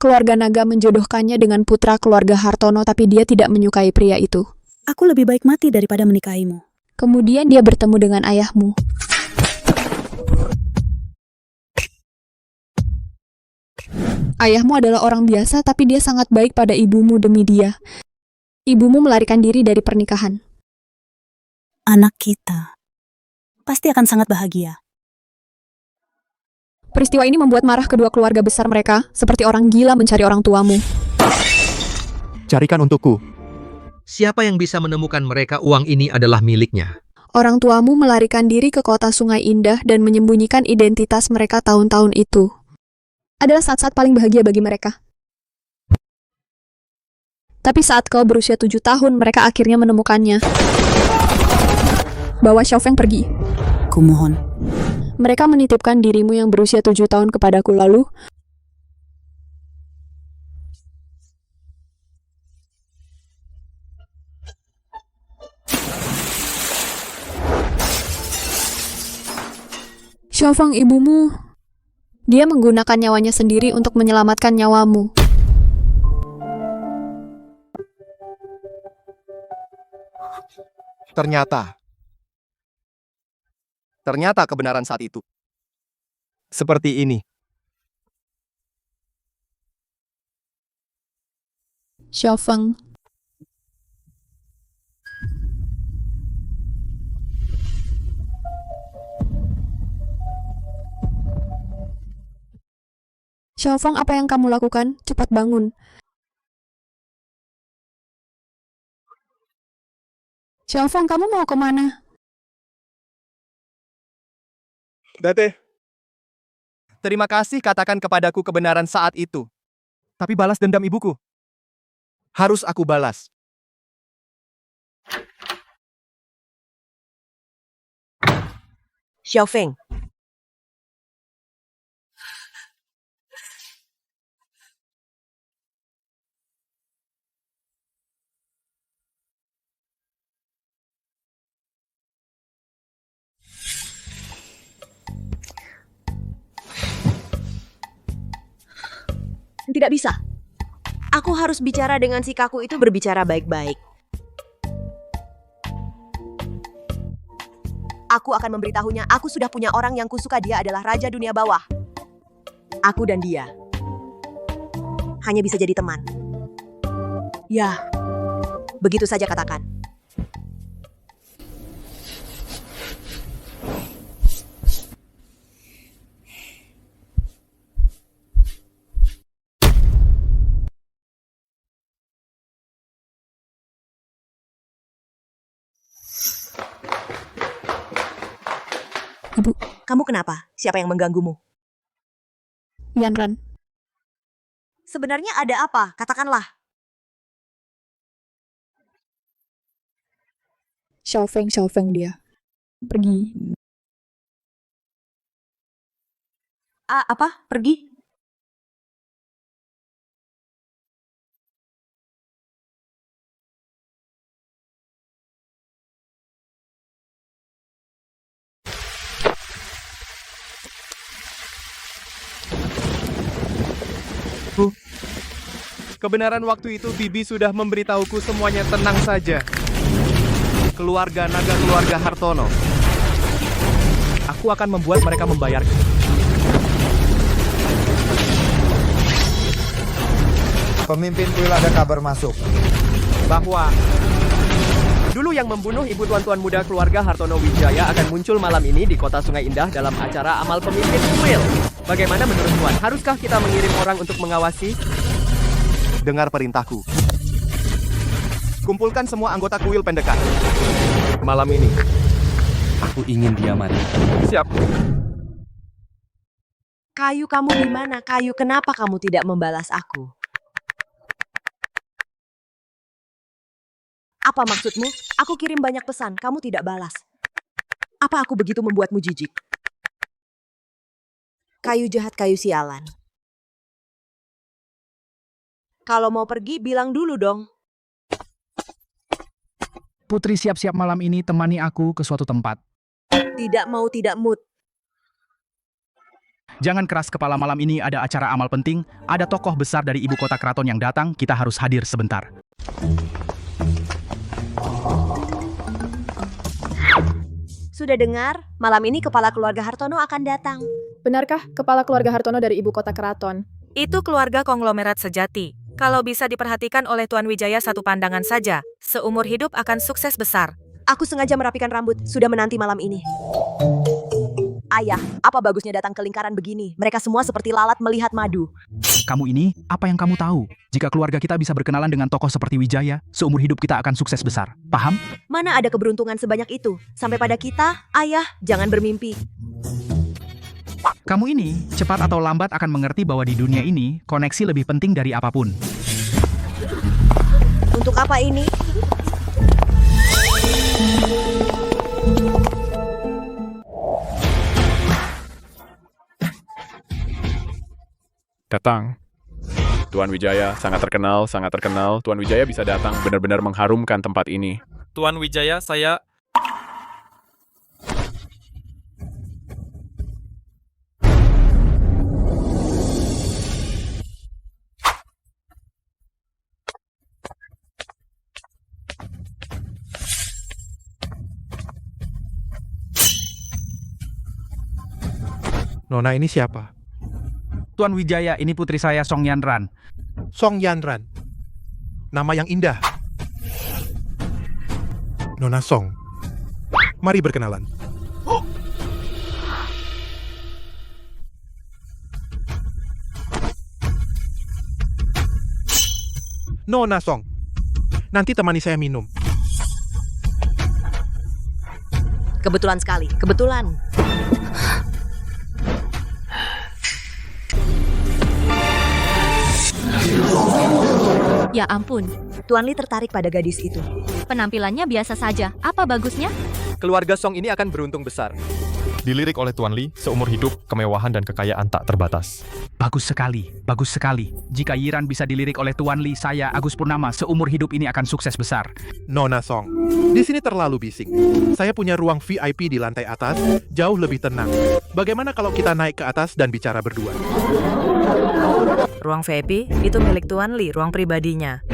Keluarga naga menjodohkannya dengan putra keluarga Hartono, tapi dia tidak menyukai pria itu. Aku lebih baik mati daripada menikahimu. Kemudian dia bertemu dengan ayahmu. Ayahmu adalah orang biasa, tapi dia sangat baik pada ibumu demi dia. Ibumu melarikan diri dari pernikahan. Anak kita pasti akan sangat bahagia. Peristiwa ini membuat marah kedua keluarga besar mereka, seperti orang gila mencari orang tuamu. Carikan untukku. Siapa yang bisa menemukan mereka uang ini adalah miliknya. Orang tuamu melarikan diri ke kota Sungai Indah dan menyembunyikan identitas mereka tahun-tahun itu. Adalah saat-saat paling bahagia bagi mereka. Tapi saat kau berusia 7 tahun, mereka akhirnya menemukannya. Bawa Xiaofeng pergi. Kumohon. Mereka menitipkan dirimu yang berusia 7 tahun kepadaku lalu. Xiaofeng, ibumu. Dia menggunakan nyawanya sendiri untuk menyelamatkan nyawamu. Ternyata kebenaran saat itu seperti ini. Xiaofeng. Xiaofeng, apa yang kamu lakukan? Cepat bangun. Xiaofeng, kamu mau kemana? Date, terima kasih katakan kepadaku kebenaran saat itu. Tapi balas dendam ibuku. Harus aku balas. Xiaofeng. Tidak bisa. Aku harus bicara dengan si kaku itu berbicara baik-baik. Aku akan memberitahunya aku sudah punya orang yang kusuka, dia adalah raja dunia bawah. Aku dan dia hanya bisa jadi teman. Ya, begitu saja katakan. Ibu. Kamu kenapa? Siapa yang mengganggumu? Yanran. Sebenarnya ada apa? Katakanlah. Xiaofeng dia. Pergi. Apa? Pergi? Kebenaran waktu itu Bibi sudah memberitahuku semuanya, tenang saja. Keluarga naga, keluarga Hartono. Aku akan membuat mereka membayar. Pemimpin kuil, ada kabar masuk. Bahwa dulu yang membunuh ibu tuan-tuan muda keluarga Hartono Wijaya akan muncul malam ini di kota Sungai Indah dalam acara amal pemimpin kuil. Bagaimana menurut Tuan? Haruskah kita mengirim orang untuk mengawasi? Dengar perintahku. Kumpulkan semua anggota kuil pendekat. Malam ini, aku ingin dia mati. Siap. Kayu, kamu di mana? Kayu, kenapa kamu tidak membalas aku? Apa maksudmu? Aku kirim banyak pesan, kamu tidak balas. Apa aku begitu membuatmu jijik? Kayu jahat, kayu sialan. Kalau mau pergi, bilang dulu dong. Putri, siap-siap malam ini temani aku ke suatu tempat. Tidak mau, tidak mood. Jangan keras kepala, malam ini ada acara amal penting. Ada tokoh besar dari ibu kota keraton yang datang, kita harus hadir sebentar. Sudah dengar, malam ini kepala keluarga Hartono akan datang. Benarkah kepala keluarga Hartono dari ibu kota keraton? Itu keluarga konglomerat sejati. Kalau bisa diperhatikan oleh Tuan Wijaya satu pandangan saja, seumur hidup akan sukses besar. Aku sengaja merapikan rambut, sudah menanti malam ini. Ayah, apa bagusnya datang ke lingkaran begini? Mereka semua seperti lalat melihat madu. Kamu ini, apa yang kamu tahu? Jika keluarga kita bisa berkenalan dengan tokoh seperti Wijaya, seumur hidup kita akan sukses besar. Paham? Mana ada keberuntungan sebanyak itu? Sampai pada kita, ayah, jangan bermimpi. Kamu ini, cepat atau lambat akan mengerti bahwa di dunia ini, koneksi lebih penting dari apapun. Untuk apa ini? Datang. Tuan Wijaya sangat terkenal, sangat terkenal. Tuan Wijaya bisa datang, benar-benar mengharumkan tempat ini. Tuan Wijaya, saya... Nona, ini siapa? Tuan Wijaya, ini putri saya, Song Yanran. Song Yanran. Nama yang indah. Nona Song. Mari berkenalan. Nona Song. Nanti temani saya minum. Kebetulan sekali, kebetulan. Ya ampun. Tuan Li tertarik pada gadis itu. Penampilannya biasa saja. Apa bagusnya? Keluarga Song ini akan beruntung besar. Dilirik oleh Tuan Li, seumur hidup, kemewahan dan kekayaan tak terbatas. Bagus sekali, bagus sekali. Jika Yiran bisa dilirik oleh Tuan Li, saya, Agus Purnama, seumur hidup ini akan sukses besar. Nona Song, di sini terlalu bising. Saya punya ruang VIP di lantai atas, jauh lebih tenang. Bagaimana kalau kita naik ke atas dan bicara berdua? Ruang VIP itu milik Tuan Li, ruang pribadinya.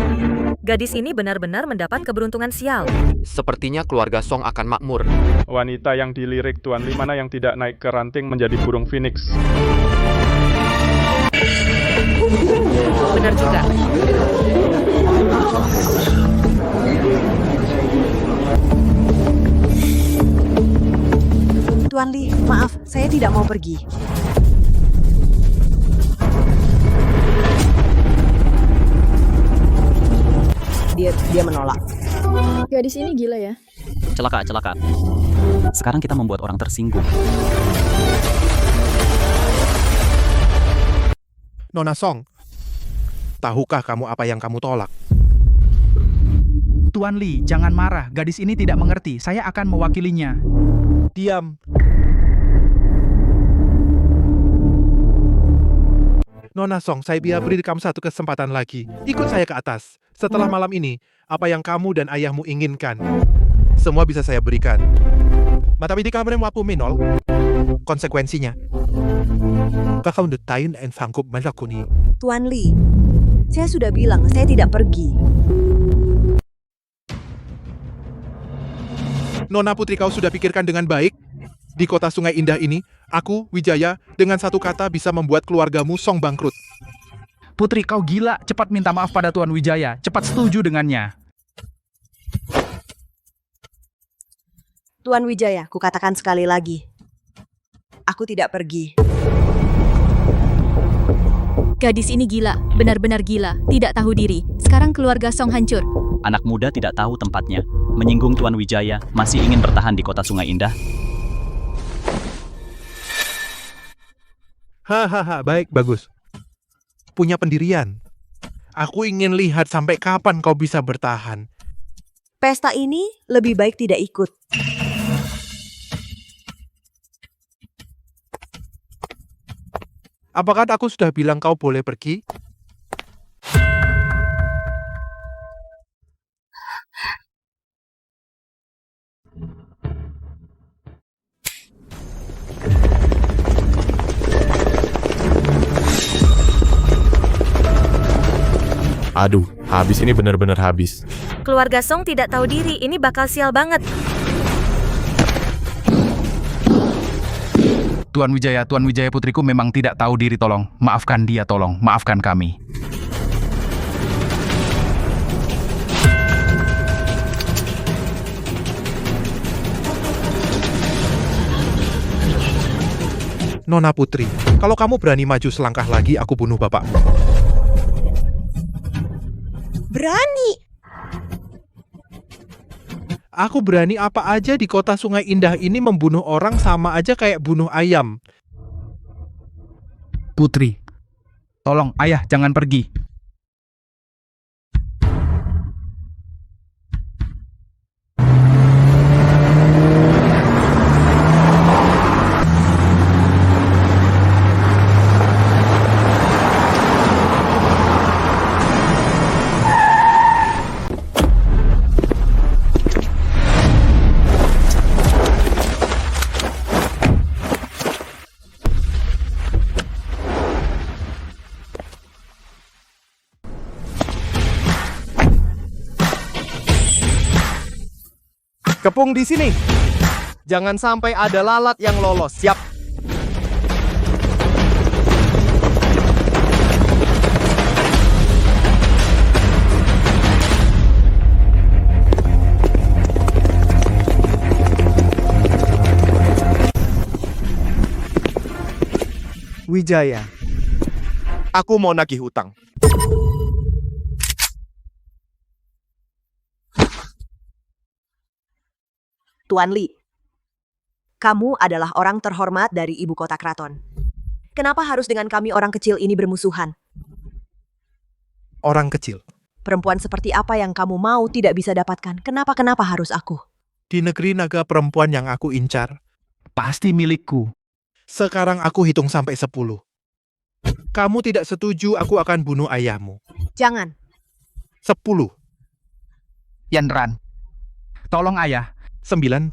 Gadis ini benar-benar mendapat keberuntungan sial. Sepertinya keluarga Song akan makmur. Wanita yang dilirik Tuan Li mana yang tidak naik ke ranting menjadi burung phoenix. Benar juga. Tuan Li, maaf, saya tidak mau pergi. Dia menolak. Gadis ini gila ya. Celaka. Sekarang kita membuat orang tersinggung. Nona Song, tahukah kamu apa yang kamu tolak? Tuan Li, jangan marah. Gadis ini tidak mengerti. Saya akan mewakilinya. Diam. Nona Song, saya beri kamu satu kesempatan lagi. Ikut saya ke atas. Setelah malam ini, apa yang kamu dan ayahmu inginkan, semua bisa saya berikan. Tapi di kamar wapu minol, konsekuensinya, kakak untuk tayin dan sanggup melakukan. Tuan Li, saya sudah bilang saya tidak pergi. Nona Putri, kau sudah pikirkan dengan baik? Di kota Sungai Indah ini, aku, Wijaya, dengan satu kata bisa membuat keluargamu Song bangkrut. Putri, kau gila. Cepat minta maaf pada Tuan Wijaya. Cepat setuju dengannya. Tuan Wijaya, kukatakan sekali lagi. Aku tidak pergi. Gadis ini gila, benar-benar gila, tidak tahu diri. Sekarang keluarga Song hancur. Anak muda tidak tahu tempatnya. Menyinggung Tuan Wijaya, masih ingin bertahan di kota Sungai Indah. Hahaha, baik, bagus. Punya pendirian. Aku ingin lihat sampai kapan kau bisa bertahan. Pesta ini lebih baik tidak ikut. Apakah aku sudah bilang kau boleh pergi? Aduh, habis ini benar-benar habis. Keluarga Song tidak tahu diri, ini bakal sial banget. Tuan Wijaya putriku memang tidak tahu diri, tolong. Maafkan dia, tolong. Maafkan kami. Nona Putri, kalau kamu berani maju selangkah lagi, aku bunuh bapakmu. Berani? Aku berani apa aja di kota Sungai Indah ini. Membunuh orang sama aja kayak bunuh ayam. Putri, tolong, ayah jangan pergi. Kepung di sini. Jangan sampai ada lalat yang lolos. Siap. Wijaya, aku mau nagih hutang. Tuan Li, kamu adalah orang terhormat dari ibu kota keraton. Kenapa harus dengan kami orang kecil ini bermusuhan? Orang kecil? Perempuan seperti apa yang kamu mau tidak bisa dapatkan? Kenapa harus aku? Di negeri naga perempuan yang aku incar, pasti milikku. Sekarang aku hitung sampai 10. Kamu tidak setuju aku akan bunuh ayahmu. Jangan. 10. Yanran, tolong ayah. 9.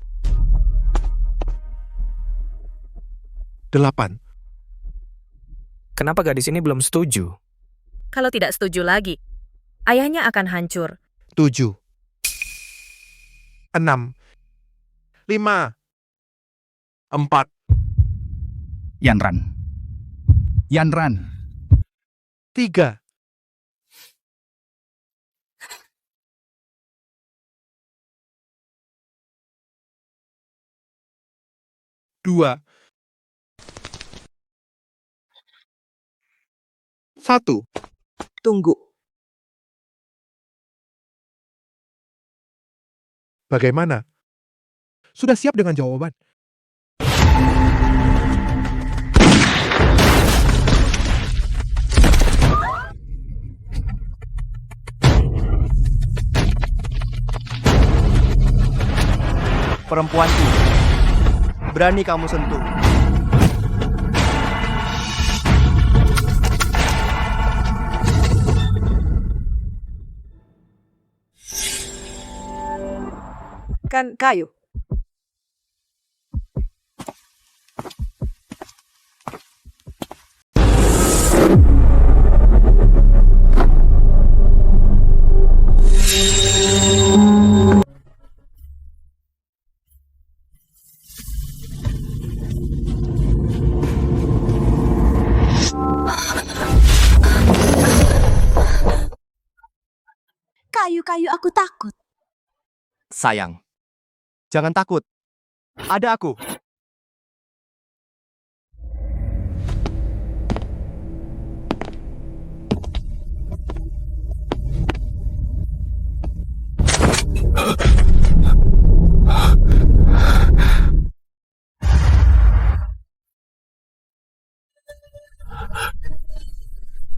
8. Kenapa gadis ini belum setuju? Kalau tidak setuju lagi, ayahnya akan hancur. 7. 6. 5. 4. Yanran. 3. 2. 1. Tunggu. Bagaimana? Sudah siap dengan jawaban? Perempuanku, berani kamu sentuh. Kan kayu. Kayu-kayu, aku takut. Sayang, jangan takut. Ada aku.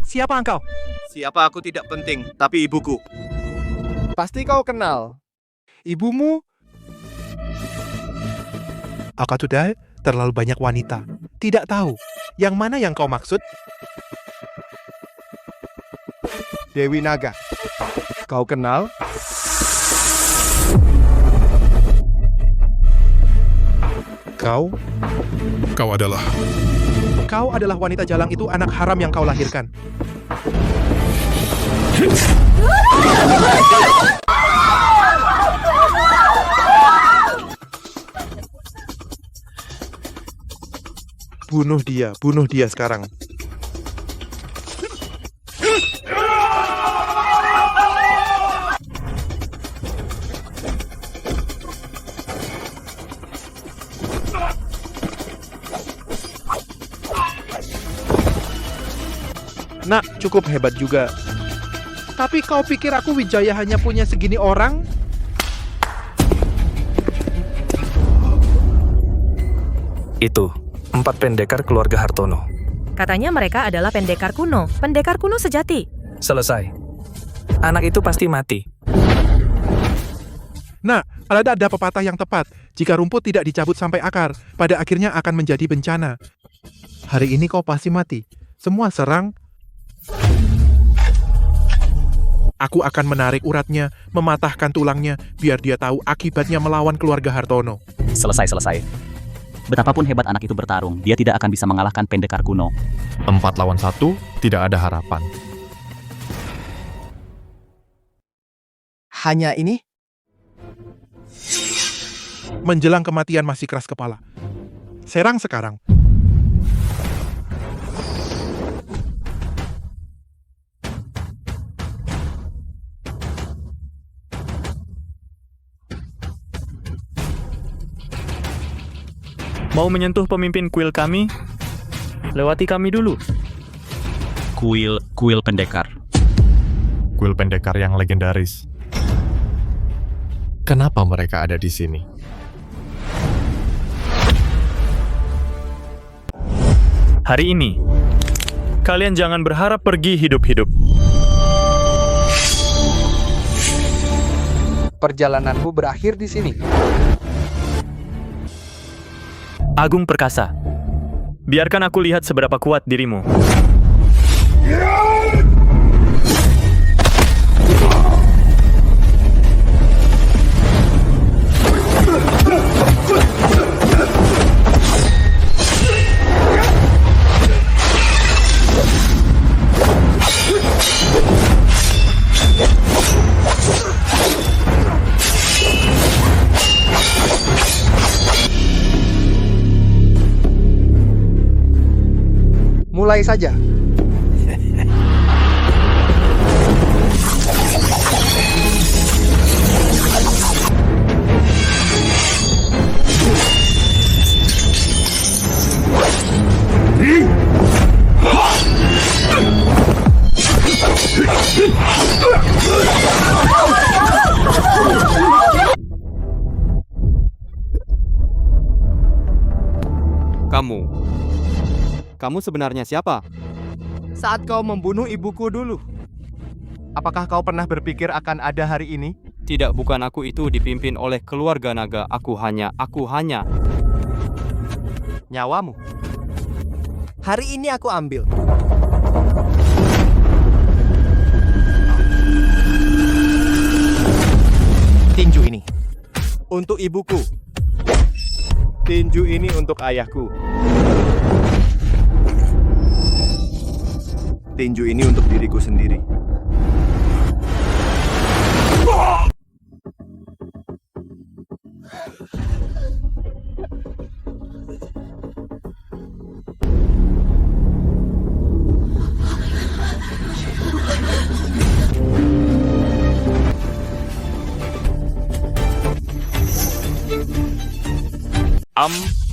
Siapa engkau? Siapa aku tidak penting, tapi ibuku. Pasti kau kenal. Ibumu? Aku sudah terlalu banyak wanita. Tidak tahu. Yang mana yang kau maksud? Dewi Naga. Kau kenal? Kau? Kau adalah wanita jalang itu, anak haram yang kau lahirkan. Bunuh dia sekarang. Nak, cukup hebat juga. Tapi kau pikir aku Wijaya hanya punya segini orang? Itu, 4 pendekar keluarga Hartono. Katanya mereka adalah pendekar kuno sejati. Selesai. Anak itu pasti mati. Nah, ada pepatah yang tepat. Jika rumput tidak dicabut sampai akar, pada akhirnya akan menjadi bencana. Hari ini kau pasti mati. Semua serang. Aku akan menarik uratnya, mematahkan tulangnya, biar dia tahu akibatnya melawan keluarga Hartono. Selesai. Betapapun hebat anak itu bertarung, dia tidak akan bisa mengalahkan pendekar kuno. 4 lawan 1, tidak ada harapan. Hanya ini? Menjelang kematian masih keras kepala. Serang sekarang. Mau menyentuh pemimpin kuil kami? Lewati kami dulu. Kuil pendekar. Kuil pendekar yang legendaris. Kenapa mereka ada di sini? Hari ini, kalian jangan berharap pergi hidup-hidup. Perjalananmu berakhir di sini. Agung Perkasa. Biarkan aku lihat seberapa kuat dirimu. Mulai saja. Kamu sebenarnya siapa? Saat kau membunuh ibuku dulu. Apakah kau pernah berpikir akan ada hari ini? Tidak, bukan aku itu dipimpin oleh keluarga naga. Aku hanya... Nyawamu. Hari ini aku ambil. Tinju ini untuk ibuku. Tinju ini untuk ayahku. Tinju ini untuk diriku sendiri.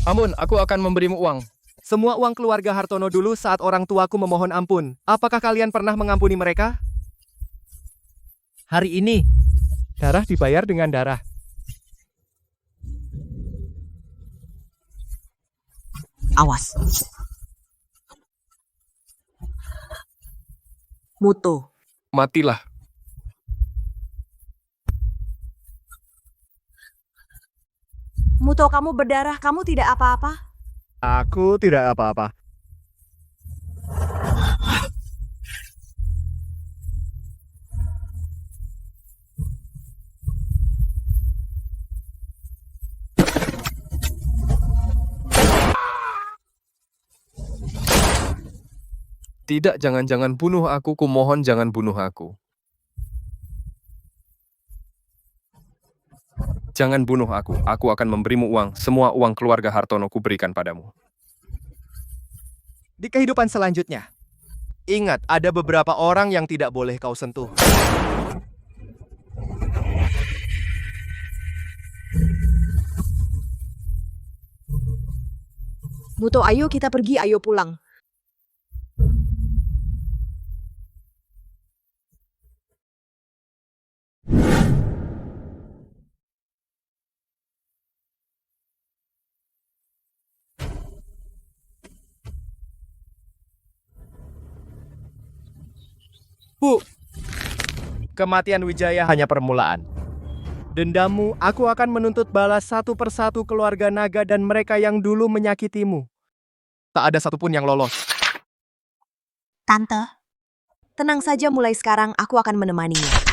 Ampun, aku akan memberimu uang. Semua uang keluarga Hartono dulu saat orang tuaku memohon ampun. Apakah kalian pernah mengampuni mereka? Hari ini, darah dibayar dengan darah. Awas. Muto. Matilah. Muto, kamu berdarah, kamu tidak apa-apa? Aku tidak apa-apa. Tidak, jangan-jangan bunuh aku, kumohon jangan bunuh aku. Jangan bunuh aku akan memberimu uang, semua uang keluarga Hartono ku berikan padamu. Di kehidupan selanjutnya, ingat ada beberapa orang yang tidak boleh kau sentuh. Muto, ayo kita pergi, ayo pulang. Bu, kematian Wijaya hanya permulaan. Dendammu, aku akan menuntut balas satu persatu keluarga naga dan mereka yang dulu menyakitimu. Tak ada satupun yang lolos. Tante. Tenang saja, mulai sekarang aku akan menemaninya.